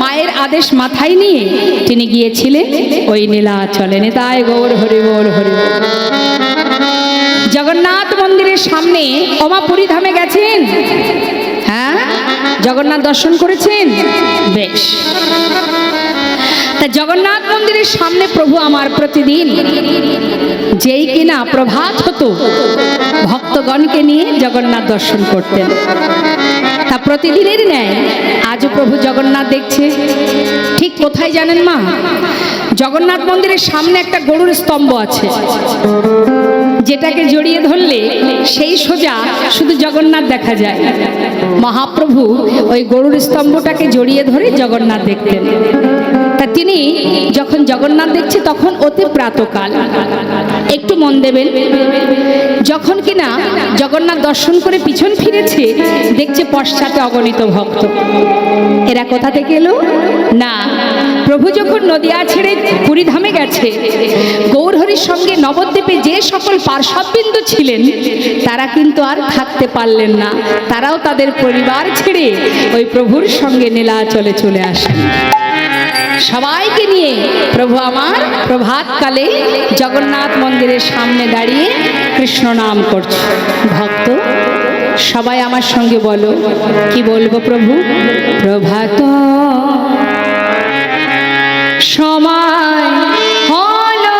মায়ের আদেশ মাথায় নিয়ে তিনি গিয়েছিলেন ওই নীলাচলে। নিতাই গৌর হরি বল হরি বল। জগন্নাথ মন্দিরের সামনে ওমা পুরীধামে গেছেন? হ্যাঁ, জগন্নাথ দর্শন করেছেন? বেশ। তা জগন্নাথ মন্দিরের সামনে প্রভু আমার প্রতিদিন যেই কিনা প্রভাত হতো ভক্তগণকে নিয়ে জগন্নাথ দর্শন করতেন। তা প্রতিদিনের ন্যায় আজও প্রভু জগন্নাথ দেখছে। ঠিক কোথায় জানেন মা? জগন্নাথ মন্দিরের সামনে একটা গরুর স্তম্ভ আছে, যেটাকে জড়িয়ে ধরলে সেই সোজা শুধু জগন্নাথ দেখা যায়। মহাপ্রভু ওই গরুর স্তম্ভটাকে জড়িয়ে ধরে জগন্নাথ দেখতেন। তা তিনি যখন জগন্নাথ দেখছে তখন অতি প্রাতকাল। একটু মন দেবেন, যখন কিনা জগন্নাথ দর্শন করে পিছন ফিরেছে, দেখছে পশ্চাতে অগণিত ভক্ত। এরা কোথা থেকে এলো? না, প্রভু যখন নদিয়া ছেড়ে পুরীধামে গেছে, গৌরহরির সঙ্গে নবদ্বীপে যে সকল পার্শ্ববিন্দু ছিলেন তারা কিন্তু আর থাকতে পারলেন না। তারাও তাদের পরিবার ছেড়ে ওই প্রভুর সঙ্গে নীলাচলে চলে আসেন। সবাইকে নিয়ে প্রভু আমার প্রভাতকালে জগন্নাথ মন্দিরের সামনে দাঁড়িয়ে কৃষ্ণ নাম করছে। ভক্ত সবাই আমার সঙ্গে বলো, কি বলবো প্রভু? প্রভাত সময় হলো,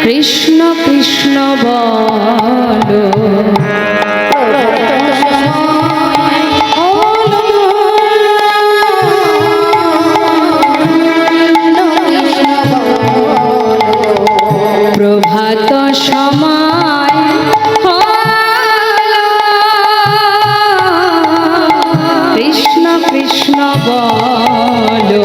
কৃষ্ণ কৃষ্ণ বলো। প্রভাত সময় হলো, কৃষ্ণ কৃষ্ণ বলো।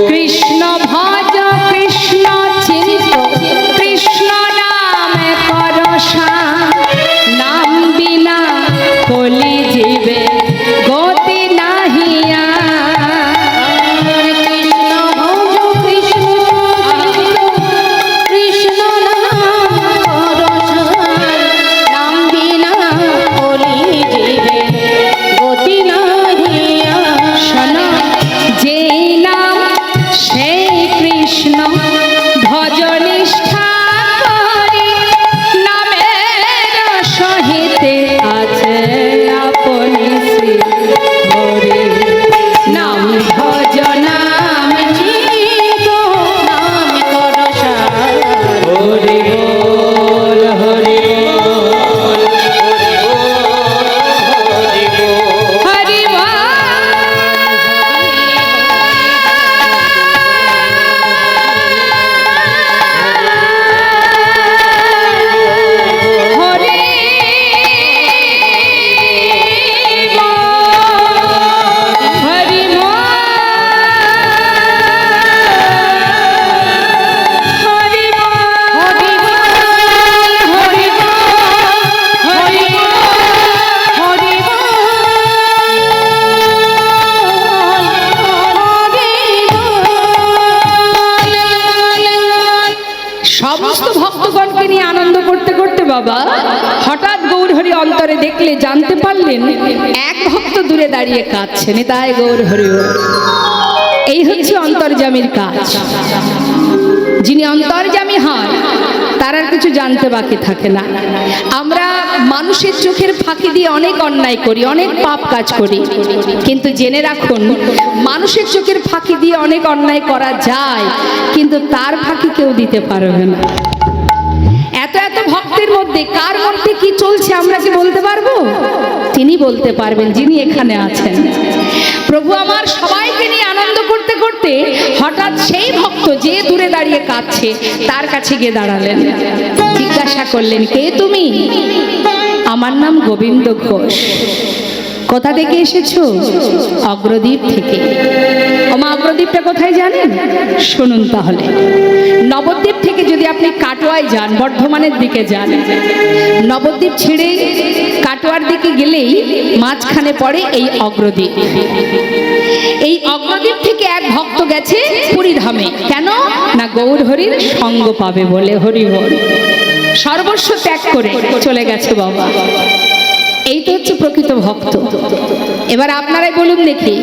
কৃষ্ণ ভজ কৃষ্ণ চিন্ত, কৃষ্ণ নামে পরশা, নাম বিনা কলি জীবে গতি নাহিয়া। কৃষ্ণ ভজ কৃষ্ণ কৃষ্ণ নাম নাম বিনা কলি জীবে গতি নাহিয়া। শোনো, যে নাম সেই কৃষ্ণ ভজ নিষ্ঠা করি, নামের সহিতে আছে আপনি শ্রী হরি। নাম ভজ নাম চিত নাম করসা হরি বল, হরি বল, হরি বল। হরি বল, হরি বল, হরি বল, হরি বল, সমস্ত ভক্তগণকে নিয়ে আনন্দ করতে করতে বাবা হঠাৎ গৌরহরি অন্তরে দেখলে জানতে পারলেন এক ভক্ত দূরে দাঁড়িয়ে কাঁদছেন। তাই গৌরহরি, এই হচ্ছে অন্তর্যামীর কাজ। যিনি অন্তর্যামী হন তার আর কিছু জানতে বাকি থাকে না। আমরা মানুষের চোখের ফাঁকি দিয়ে অনেক অন্যায় করি, অনেক পাপ কাজ করি, কিন্তু জেনে রাখুন মানুষের চোখের ফাঁকি দিয়ে অনেক অন্যায় করা যায়, কিন্তু তার ফাঁকি কেউ দিতে পারবে না। এত এত ভক্তের মধ্যে কার মধ্যে কি চলছে আমরা কি বলতে পারবো? তিনি বলতে পারবেন, যিনি এখানে আছেন। প্রভু আমার সবাইকে নিয়ে আনন্দ করতে করতে হঠাৎ সেই ভক্ত যে দূরে দাঁড়িয়ে কাঁদছে তার কাছে গিয়ে দাঁড়ালেন। জিজ্ঞাসা করলেন, কে তুমি? আমার নাম গোবিন্দ ঘোষ। কোথা থেকে এসেছো? অগ্রদ্বীপ থেকে। ওমা, অগ্রদ্বীপটা কোথায় জানেন? শুনুন তাহলে। নবদ্বীপ থেকে যদি আপনি কাটোয়ায় যান, বর্ধমানের দিকে যান, নবদ্বীপ ছেড়ে কাটোয়ার দিকে গেলেই মাঝখানে পড়ে এই অগ্রদ্বীপ। এই অগ্রদ্বীপ থেকে এক ভক্ত গেছে পুরীধামে। কেন না? গৌরহরির সঙ্গ পাবে বলে। হরি বল। সর্বস্ব ত্যাগ করে চলে গেছে বাবা। এই তো হচ্ছে প্রকৃত ভক্ত। এবার আপনারাই বলুন দেখি,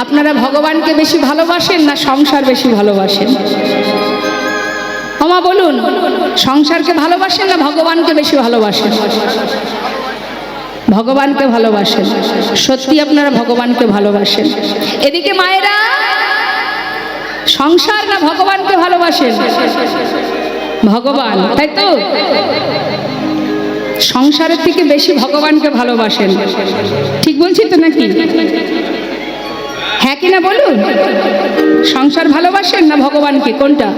আপনারা ভগবানকে বেশি ভালোবাসেন না সংসার বেশি ভালোবাসেন? ওমা বলুন, সংসারকে ভালোবাসেন না ভগবানকে বেশি ভালোবাসেন? ভগবানকে ভালোবাসেন। সত্যি আপনারা ভগবানকে ভালোবাসেন? এদিকে মায়েরা, সংসার না ভগবানকে ভালোবাসেন? ভগবান, তাই তো? সংসারের থেকে বেশি ভগবানকে ভালোবাসেন, ঠিক বলছি তো নাকি? হ্যাঁ কিনা বলুন? সংসার ভালোবাসেন না ভগবানকে, কোনটা?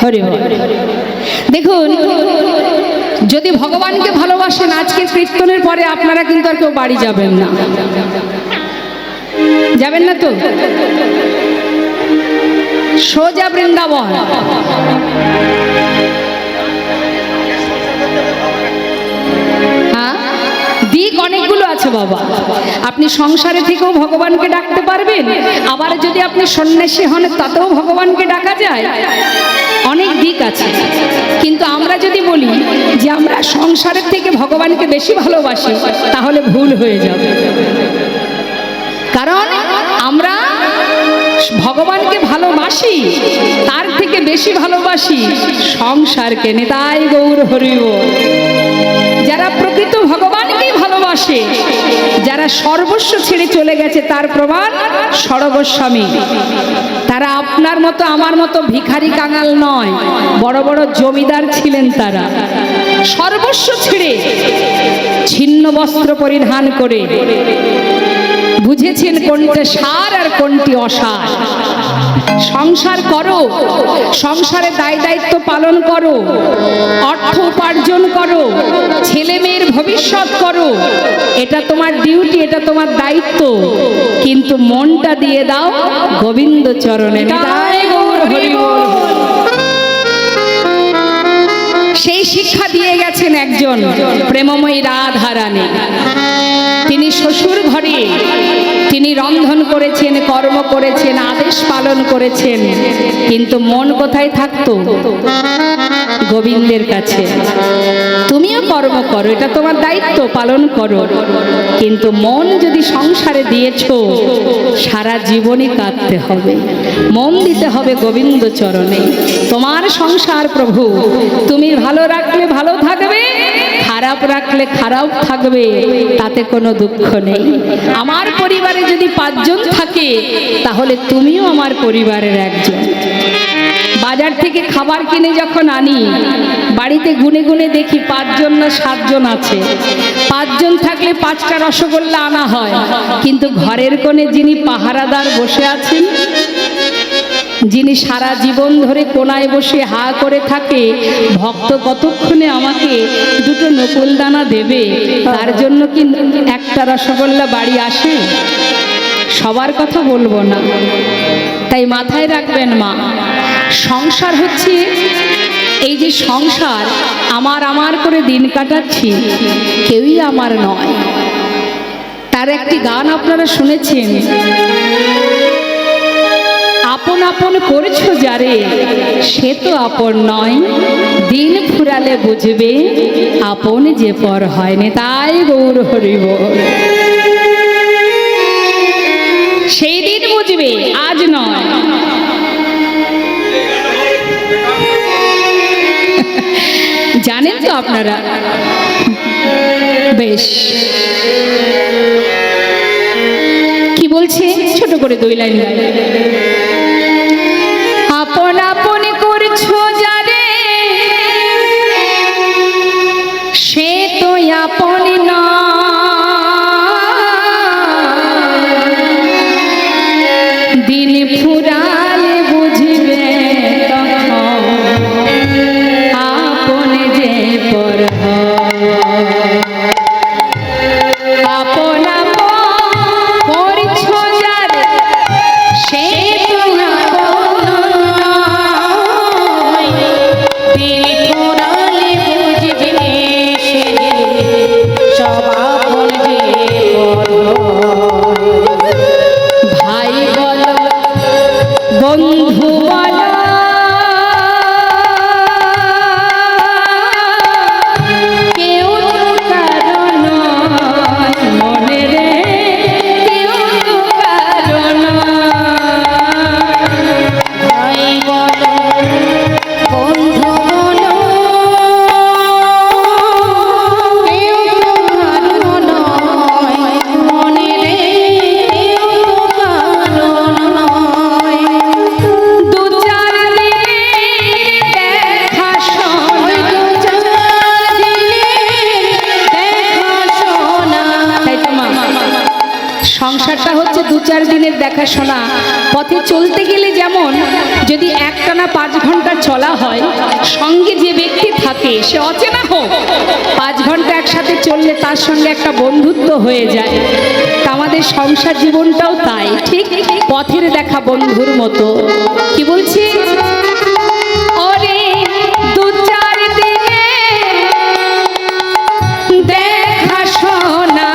হরি হরি। দেখুন, যদি ভগবানকে ভালোবাসেন, আজকে কীর্তনের পরে আপনারা কিন্তু আর কেউ বাড়ি যাবেন না, যাবেন না তো? সোজা বৃন্দাবন। হ্যাঁ, দিক অনেকগুলো আছে বাবা। আপনি সংসারে থেকেও ভগবানকে ডাকতে পারবেন, আবার যদি আপনি সন্ন্যাসী হন তাতেও ভগবানকে ডাকা যায়। অনেক দিক আছে। কিন্তু আমরা যদি বলি যে আমরা সংসারের থেকে ভগবানকে বেশি ভালোবাসি, তাহলে ভুল হয়ে যাবে। কারণ আমরা ভগবানকে ভালোবাসি, তার থেকে বেশি ভালোবাসি সংসারকে। নিতাই গৌর হরি বল। যারা প্রকৃত ভগবানকেই ভালোবাসে, যারা সর্বস্ব ছেড়ে চলে গেছে, তার প্রমাণ সর্বস্বামী। তারা আপনার মতো আমার মতো ভিখারি কাঙাল নয়, বড় বড় জমিদার ছিলেন। তারা সর্বস্ব ছেড়ে ছিন্ন বস্ত্র পরিধান করে বুঝেছেন কোনটা সার আর কোনটি অসার। সংসার করো, সংসারে দায় দায়িত্ব পালন করো, অর্থ উপার্জন করো, ছেলে মেয়ের ভবিষ্যৎ করো, এটা তোমার ডিউটি, এটা তোমার দায়িত্ব। কিন্তু মনটা দিয়ে দাও গোবিন্দ চরণে। নিতাই গৌর হরি বল। সেই শিক্ষা দিয়ে গেছেন একজন প্রেমময়ী রাধা রানী। তিনি শ্বশুর ঘরে তিনি রন্ধন করেছেন, কর্ম করেছেন, আদেশ পালন করেছেন, কিন্তু মন কোথায় থাকতো? গোবিন্দের কাছে। তুমিও কর্ম করো, এটা তোমার দায়িত্ব, পালন করো, কিন্তু মন যদি সংসারে দিয়েছো, সারা জীবনই কাঁদতে হবে, মন দিতে হবে গোবিন্দ চরণে। তোমার সংসার প্রভু, তুমি ভালো রাখলে ভালো থাকবে, খারাপ রাখলে খারাপ থাকবে, তাতে কোনো দুঃখ নেই। আমার পরিবারে যদি 5 জন থাকে, তাহলে তুমিও আমার পরিবারের একজন। বাজার থেকে খাবার কিনে যখন আনি, বাড়িতে গুনে গুনে দেখি 5 জন না 7 জন আছে। 5 জন থাকলে 5টা রসগোল্লা আনা হয়, কিন্তু ঘরের কোণে যিনি পাহারাদার বসে আছেন, যিনি সারা জীবন ধরে কোনায় বসে হা করে থাকে, ভক্ত কতক্ষণে আমাকে 2টো নকুল দানা দেবে, তার জন্য কি একটা রসগোল্লা বাড়ি আসে? সবার কথা বলবো না, তাই মাথায় রাখবেন মা, সংসার হচ্ছে এই যে সংসার, আমার করে দিন কাটাচ্ছি, কেউই আমার নয়। তার একটি গান আপনারা শুনেছেন, আপন আপন করছো যারে, সে তো আপন নয়, দিন ফুরালে বুঝবে আপন যে পর হয়। নিতাই গৌর হরি বল। সেই দিন বুঝবে, আজ নয়। জানেন তো আপনারা? বেশ, কি বলছে ছোট করে 2 লাইন। আপন আপন করছো যারে, সে তো আপন না, দিন ফুরালে বুঝবে তখন আপন যে পর হয়। আপন করছো যারে, সে তো আপন নয়, দিন ফুরালে বুঝবে সে সব আপন যে পর হয়। ভাই বলো, বন্ধু বলো, কেউ তো কারো নয়, মনে রে কেউ তো কারো নয়। ভাই বলো, বন্ধু বলো, কেউ তো কারো নয়, মনে রে কেউ তো কারো নয়। শোনা, পথে চলতে গেলে যেমন যদি একটানা 5 ঘন্টা চলা হয়, সঙ্গে যে ব্যক্তি থাকে সে অচেনা হোক, 5 ঘন্টা একসাথে চললে তার সঙ্গে একটা বন্ধুত্ব হয়ে যায়। তা আমাদের সংসার জীবনটাও তাই, ঠিক পথের দেখা বন্ধুর মতো। কি বলছি? ওরে 2-4 দিনে দেখা শোনা,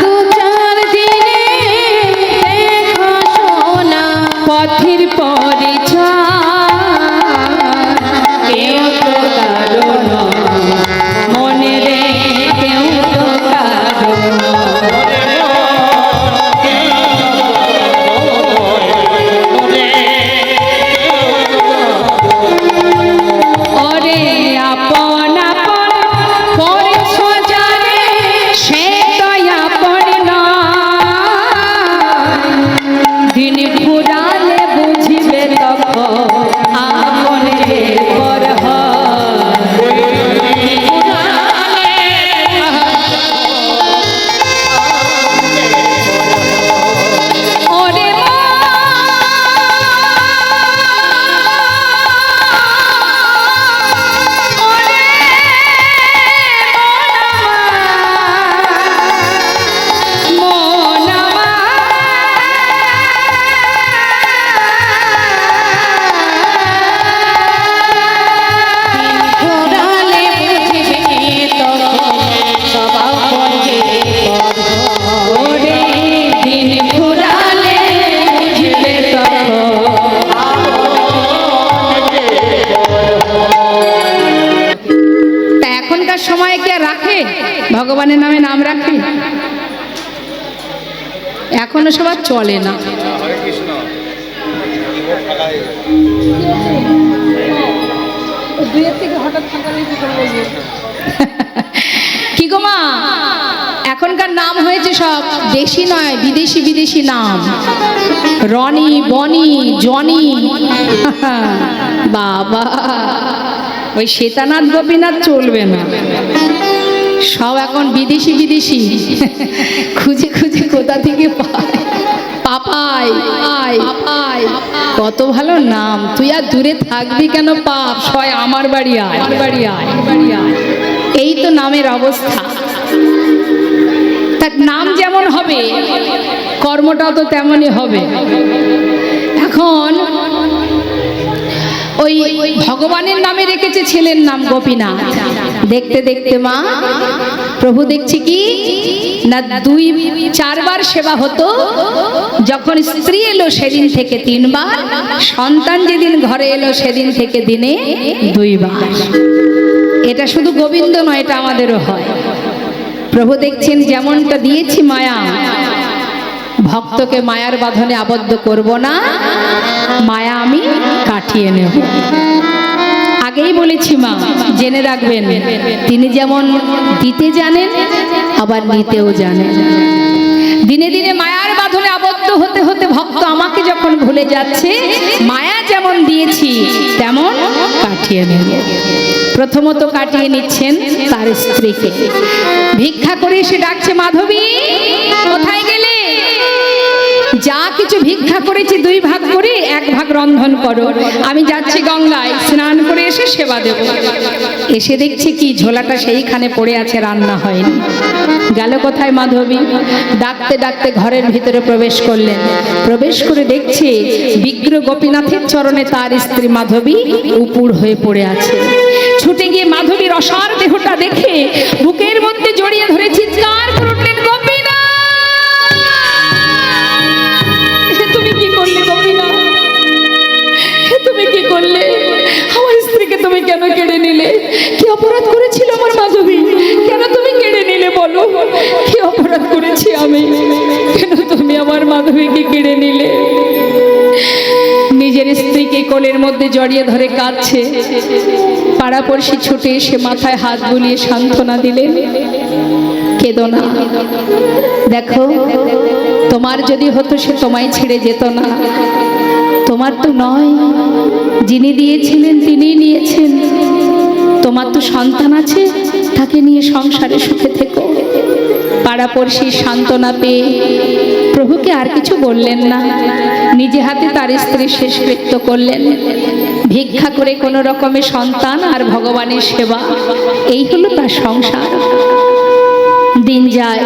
2-4 দিনে দেখা শোনা, পথের পরিচয় কেউ তো কারো নয়, মনে রে কেউ তো কারো নয়। ওরে আপন আপন করেছ জানে, সে তো আপন নয়, দিন ফুরালে বুঝিবে তখন আপন যে পর ওরে ঘোরালে বুঝবে তখন সব আপন যে পর। ওরে দিন ফুরালে বুঝবে তখন। তা এখনকার সময়ে কে রাখে ভগবানের নামে নাম রাখে? এখনো সবার চলে না। কি গো মা, এখনকার নাম হয়েছে সব দেশি নয়, বিদেশি বিদেশি নাম। রনি, বনি, জনি, বাবা ওই শ্বেতানাথ গোপীনাথ চলবে না, সব এখন বিদেশি বিদেশি। খুঁজে খুঁজে কোথা থেকে পায়, পাপাই আয় আয়, কত ভালো নাম। তুই আর দূরে থাকবি কেন পাপ, সয় আমার বাড়ি আয়, আমার বাড়ি আয়, আমার বাড়ি আয়। এই তো নামের অবস্থা। তার নাম যেমন হবে কর্মটাও তো তেমনই হবে। এখন ওই ভগবানের নামে রেখেছে ছেলের নাম গোপীনাথ। দেখতে দেখতে মা প্রভু দেখছি কি না 2-4 বার সেবা হতো, যখন স্ত্রী এলো সেদিন থেকে 3 বার, সন্তান যেদিন ঘরে এলো সেদিন থেকে দিনে 2 বার। এটা শুধু গোবিন্দ নয়, এটা আমাদেরও হয়। প্রভু দেখছেন যেমনটা দিয়েছি মায়া, ভক্তকে মায়ার বাঁধনে আবদ্ধ করব না, মায়া আমি কাটিয়ে নেব। আগেই বলেছি মা, জেনে রাখবেন তিনি যেমন দিতে জানেন আবার নিতেও জানেন। দিনে দিনে মায়ার বাঁধনে আবদ্ধ হতে হতে ভক্ত আমাকে যখন ভুলে যাচ্ছে, মায়া যেমন দিয়েছি তেমন কাটিয়ে নেব। প্রথমত কাটিয়ে নিচ্ছেন তার স্ত্রীকে। ভিক্ষা করে এসে ডাকছে, মাধবী কোথায় গেলে? যা কিছু ভিক্ষা করেছি 2 ভাগ করে 1 ভাগ রন্ধন করো, আমি যাচ্ছি গঙ্গায় স্নান করে এসে সেবা দেব। এসে দেখছি কি ঝোলাটা সেইখানে পড়ে আছে, রান্না হয়নি। গেল কোথায় মাধবী? ডাকতে ডাকতে ঘরের ভিতরে প্রবেশ করলেন। প্রবেশ করে দেখছে বিগ্রহ গোপীনাথের চরণে তার স্ত্রী মাধবী উপুর হয়ে পড়ে আছে। ছুটে গিয়ে মাধবীর অসার দেহটা দেখে বুকের মধ্যে জড়িয়ে ধরে চিৎকার করলেন, গোপীনাথ তুমি কি করলে? গোপীনাথ তুমি কি করলে? আমার স্ত্রীকে তুমি কেন কেড়ে নিলে? কি অপরাধ করেছিল আমার মাধবী? কেন তুমি কেড়ে নিলে বলো? কি অপরাধ করেছি আমি? কেন তুমি আমার মাধবীকে কেড়ে নিলে? নিজের স্ত্রীকে কোলের মধ্যে জড়িয়ে ধরে কাঁদছে। পাড়াপড়শি ছুটে এসে মাথায় হাত বুলিয়ে সান্ত্বনা দিলেন, কেঁদো না, দেখো তোমার যদি হতো সে তোমায় ছেড়ে যেত না। তোমার তো নয়, যিনি দিয়েছিলেন তিনিই নিয়েছেন। তোমার তো সন্তান আছে, তাকে নিয়ে সংসারে সুখে থেকো। পাড়াপড়শির সান্ত্বনা পেয়ে প্রভু প্রভুকে আর কিছু বললেন না, নিজে হাতে তার স্ত্রীর শেষকৃত্য করলেন। ভিক্ষা করে কোনো রকমের সন্তান আর ভগবানের সেবা, এই হলো তার সংসার। দিন যায়,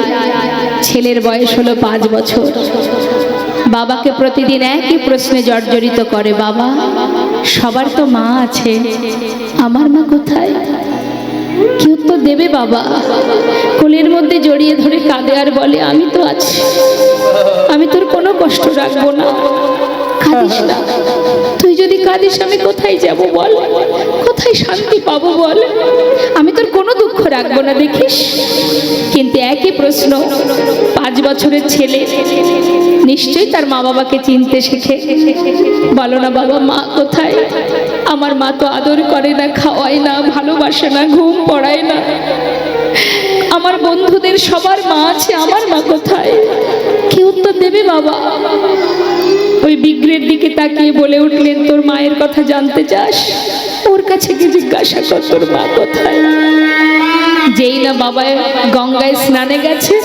ছেলের বয়স হলো 5 বছর। বাবাকে প্রতিদিন একই প্রশ্নে জর্জরিত করে, বাবা সবার তো মা আছে, আমার মা কোথায়? কি উত্তর দেবে বাবা? কোলের মধ্যে জড়িয়ে ধরে কাঁদে আর বলে, আমি তো আছি, আমি তোর কোনো কষ্ট রাখবো না, কাঁদিস না। তুই যদি কাঁদিস আমি কোথায় যাব বল, কোথায় শান্তি পাবো বল? আমি তোর কোনো দুঃখ রাখবো না, দেখিস। কিন্তু একই প্রশ্ন 5 বছরের ছেলে নিশ্চয়ই তার মা বাবাকে চিনতে শেখে। বলো না বাবা, মা কোথায়? আমার মা তো আদর করে না, খাওয়ায় না, ভালোবাসে না, ঘুম পড়ায় না। আমার বন্ধুদের সবার মা আছে, আমার মা কোথায়? কি উত্তর দেবে বাবা? ওই বিগ্রের দিকে তাকিয়ে বলে উঠলেন, তোর মায়ের কথা জানতে চাস? ওর কাছে কি জিজ্ঞাসা কর, তোর মা কোথায়? যেই না বাবা গঙ্গায় স্নানে গেছে,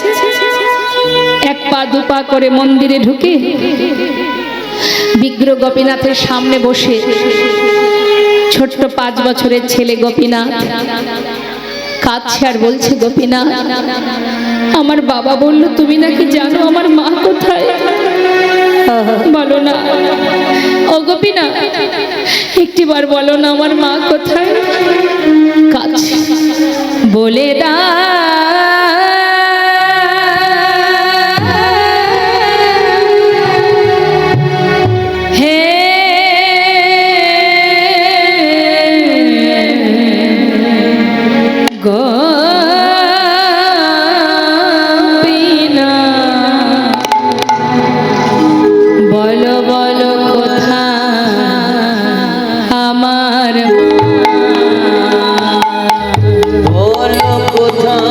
1 পা 2 পা করে মন্দিরে ঢুকে বিগ্রহ গোপীনাথের সামনে বসে ছোট্ট 5 বছরের ছেলে গোপীনাথ কাঁদছে আর বলছে, গোপীনাথ আমার বাবা বলল তুমি নাকি জানো আমার মা কোথায়, বলো না। ও গোপীনাথ একটিবার বলো না আমার মা কোথায়? কাঁদছে, বলে দা বলো বলো কোথায় আমার মা? বলো কোথায়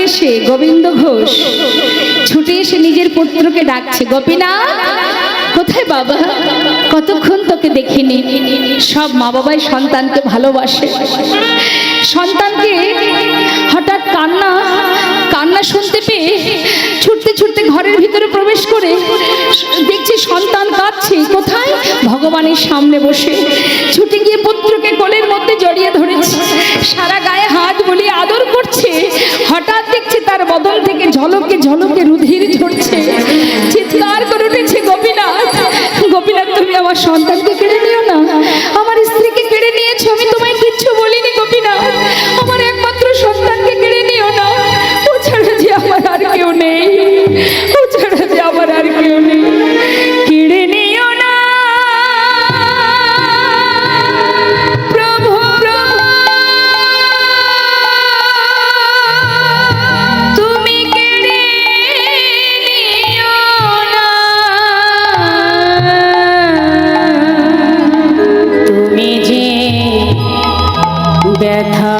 এসে গোবিন্দ ঘোষ ছুটে এসে নিজের পুত্রকে ডাকছে, গোপীনাথ কোথায় বাবা, কতক্ষণ তোকে দেখিনি। সব মা বাবাই সন্তানকে ভালোবাসে। সন্তানকে হঠাৎ কান্না শুনতে পেয়ে ছুটতে ছুটতে ঘরের ভিতরে প্রবেশ করে দেখছি সন্তান কাঁদছে। কোথায়? ভগবানের সামনে বসে। ছুটে গিয়ে পুত্রকে কোলের মধ্যে জড়িয়ে ধরেছে, সারা গায়ে হাত বুলিয়ে আদর করছে। হঠাৎ দেখছে তার বদন থেকে ঝলকে ঝলকে রুধির ঝরছে। চিৎকার করে উঠেছে, গোপীনাথ, গোপীনাথ তুমি আমার সন্তানকে কেড়ে নিও না, আমার স্ত্রীকে কেড়ে নিয়েছো, আমি তোমায় কিচ্ছু বলিনি গোপীনাথ, আমার একমাত্র সন্তানকে কেড়ে নিও না, ও ছাড়া যে আমার আর কেউ নেই, ও ছাড়া যে আমার আর কেউ নেই, কেড়ে নিও না প্রভু, তুমি কেড়ে নিও না, তুমি যে ব্যথা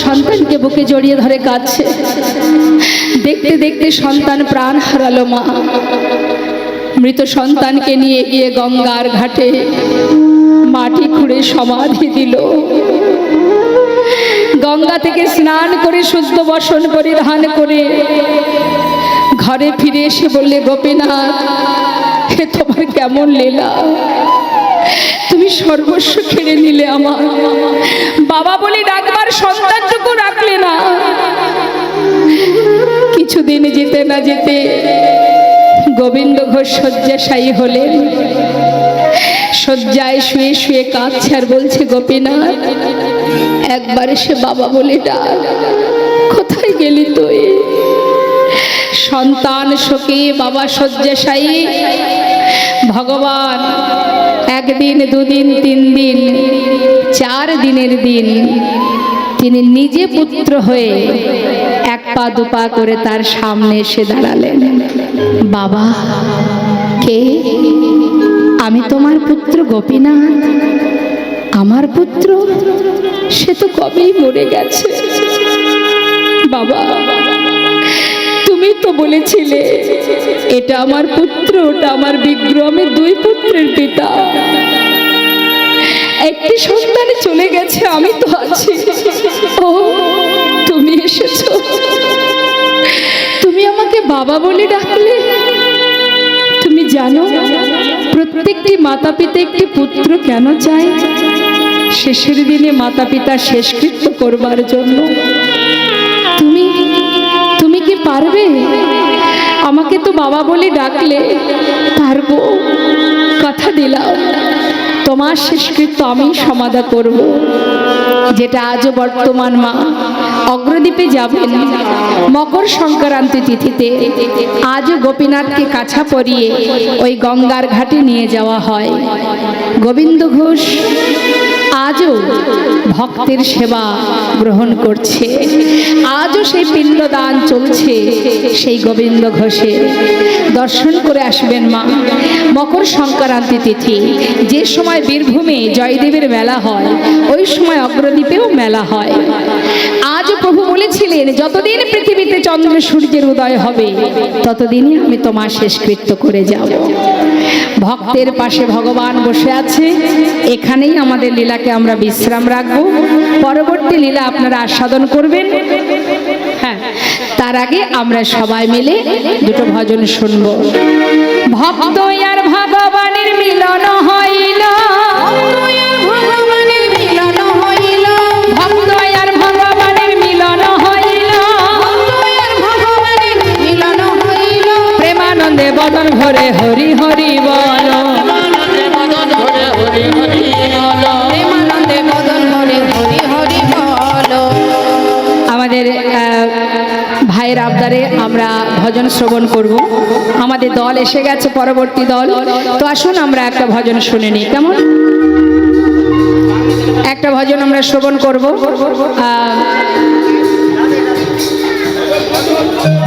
সন্তানকে বুকে জড়িয়ে ধরে কাঁদছে। দেখতে দেখতে সন্তান প্রাণ হারালো। মা মৃত সন্তানকে নিয়ে গিয়ে গঙ্গার ঘাটে মাটি খুঁড়ে সমাধি দিল। গঙ্গা থেকে স্নান করে শুদ্ধ বসন পরিধান করে ঘরে ফিরে এসে বললে, গোপীনাথ হে তোমার কেমন লীলা, তুমি সর্বস্ব কেড়ে নিলে আমার, বাবা বলে ডাকবার সন্তানটুকু রাখলে না। কিছুদিন যেতে না যেতে গোবিন্দ ঘোষ শয্যাশায়ী হলেন। শয্যায় শুয়ে শুয়ে কাঁদছে আর বলছে, গোপীনাথ একবার এসে বাবা বলে ডাক, কোথায় গেলি তুই? সন্তান শোকে বাবা শয্যাশায়ী। ভগবান একদিন, দুদিন, 3 দিন, 4 দিনের দিন তিনি নিজে পুত্র হয়ে 1 পা 2 পা করে তার সামনে এসে দাঁড়ালেন। বাবা কে? আমি তোমার পুত্র গোপীনাথ। আমার পুত্র? সে তো কবেই মরে গেছে। বাবা তুমি তো বলেছিলে এটা আমার পুত্র, ওটা আমার বিগ্রহ, আমি 2 পুত্রের পিতা। একটি সন্তান চলে গেছে, আমি তো আছি। ও তুমি এসেছো, তুমি আমাকে বাবা বলে ডাকলে। তুমি জানো প্রত্যেকটি মাতা পিতা একটি পুত্র কেন চায়? শেষের দিনে মাতা পিতা শেষকৃত্য করবার জন্য। তুমি কি পারবে? আমাকে তো বাবা বলে ডাকলে। পারবো, কথা দিলাম, তোমার শেষকৃত্য আমি সমাধা করব। যেটা আজও বর্তমান মা অগ্রদ্বীপে যাবেন মকর সংক্রান্তি তিথিতে। আজও গোপীনাথকে কাছা পরিয়ে ওই গঙ্গার ঘাটে নিয়ে যাওয়া হয়। গোবিন্দ ঘোষ আজও ভক্তের সেবা গ্রহণ করছে। আজও সেই পিণ্ডদান চলছে সেই গোবিন্দ ঘোষের। দর্শন করে আসবেন মা। মকর সংক্রান্তি তিথি, যে সময় বীরভূমে জয়দেবের মেলা হয়, ওই সময় অগ্রদ্বীপেও মেলা হয়। আজও প্রভু বলেছিলেন, যতদিন পৃথিবীতে চন্দ্র সূর্যের উদয় হবে ততদিনই আমি তোমার শেষকৃত্য করে যাব। ভক্তের পাশে ভগবান বসে আছে। এখানেই আমাদের লীলাকে আমরা বিশ্রাম রাখবো। পরবর্তী লীলা আপনারা আস্বাদন করবেন। হ্যাঁ, তার আগে আমরা সবাই মিলে 2টো ভজন শুনবো। ভক্ত আর ভগবানের মিলন হইল, ভগবানের মিলন হইল, ভক্ত আর ভগবানের মিলন হইল, ভগবানের মিলন হইল, প্রেমানন্দে বদন ভরে হরি হরি বল, প্রেমানন্দে বদন ভরে হরি হরি বল। আমাদের ভাইয়ের আবদারে আমরা ভজন শ্রবণ করব। আমাদের দল এসে গেছে, পরবর্তী দল। তো আসুন আমরা একটা ভজন শুনে নিই, কেমন? একটা ভজন আমরা শ্রবণ করব। ভজন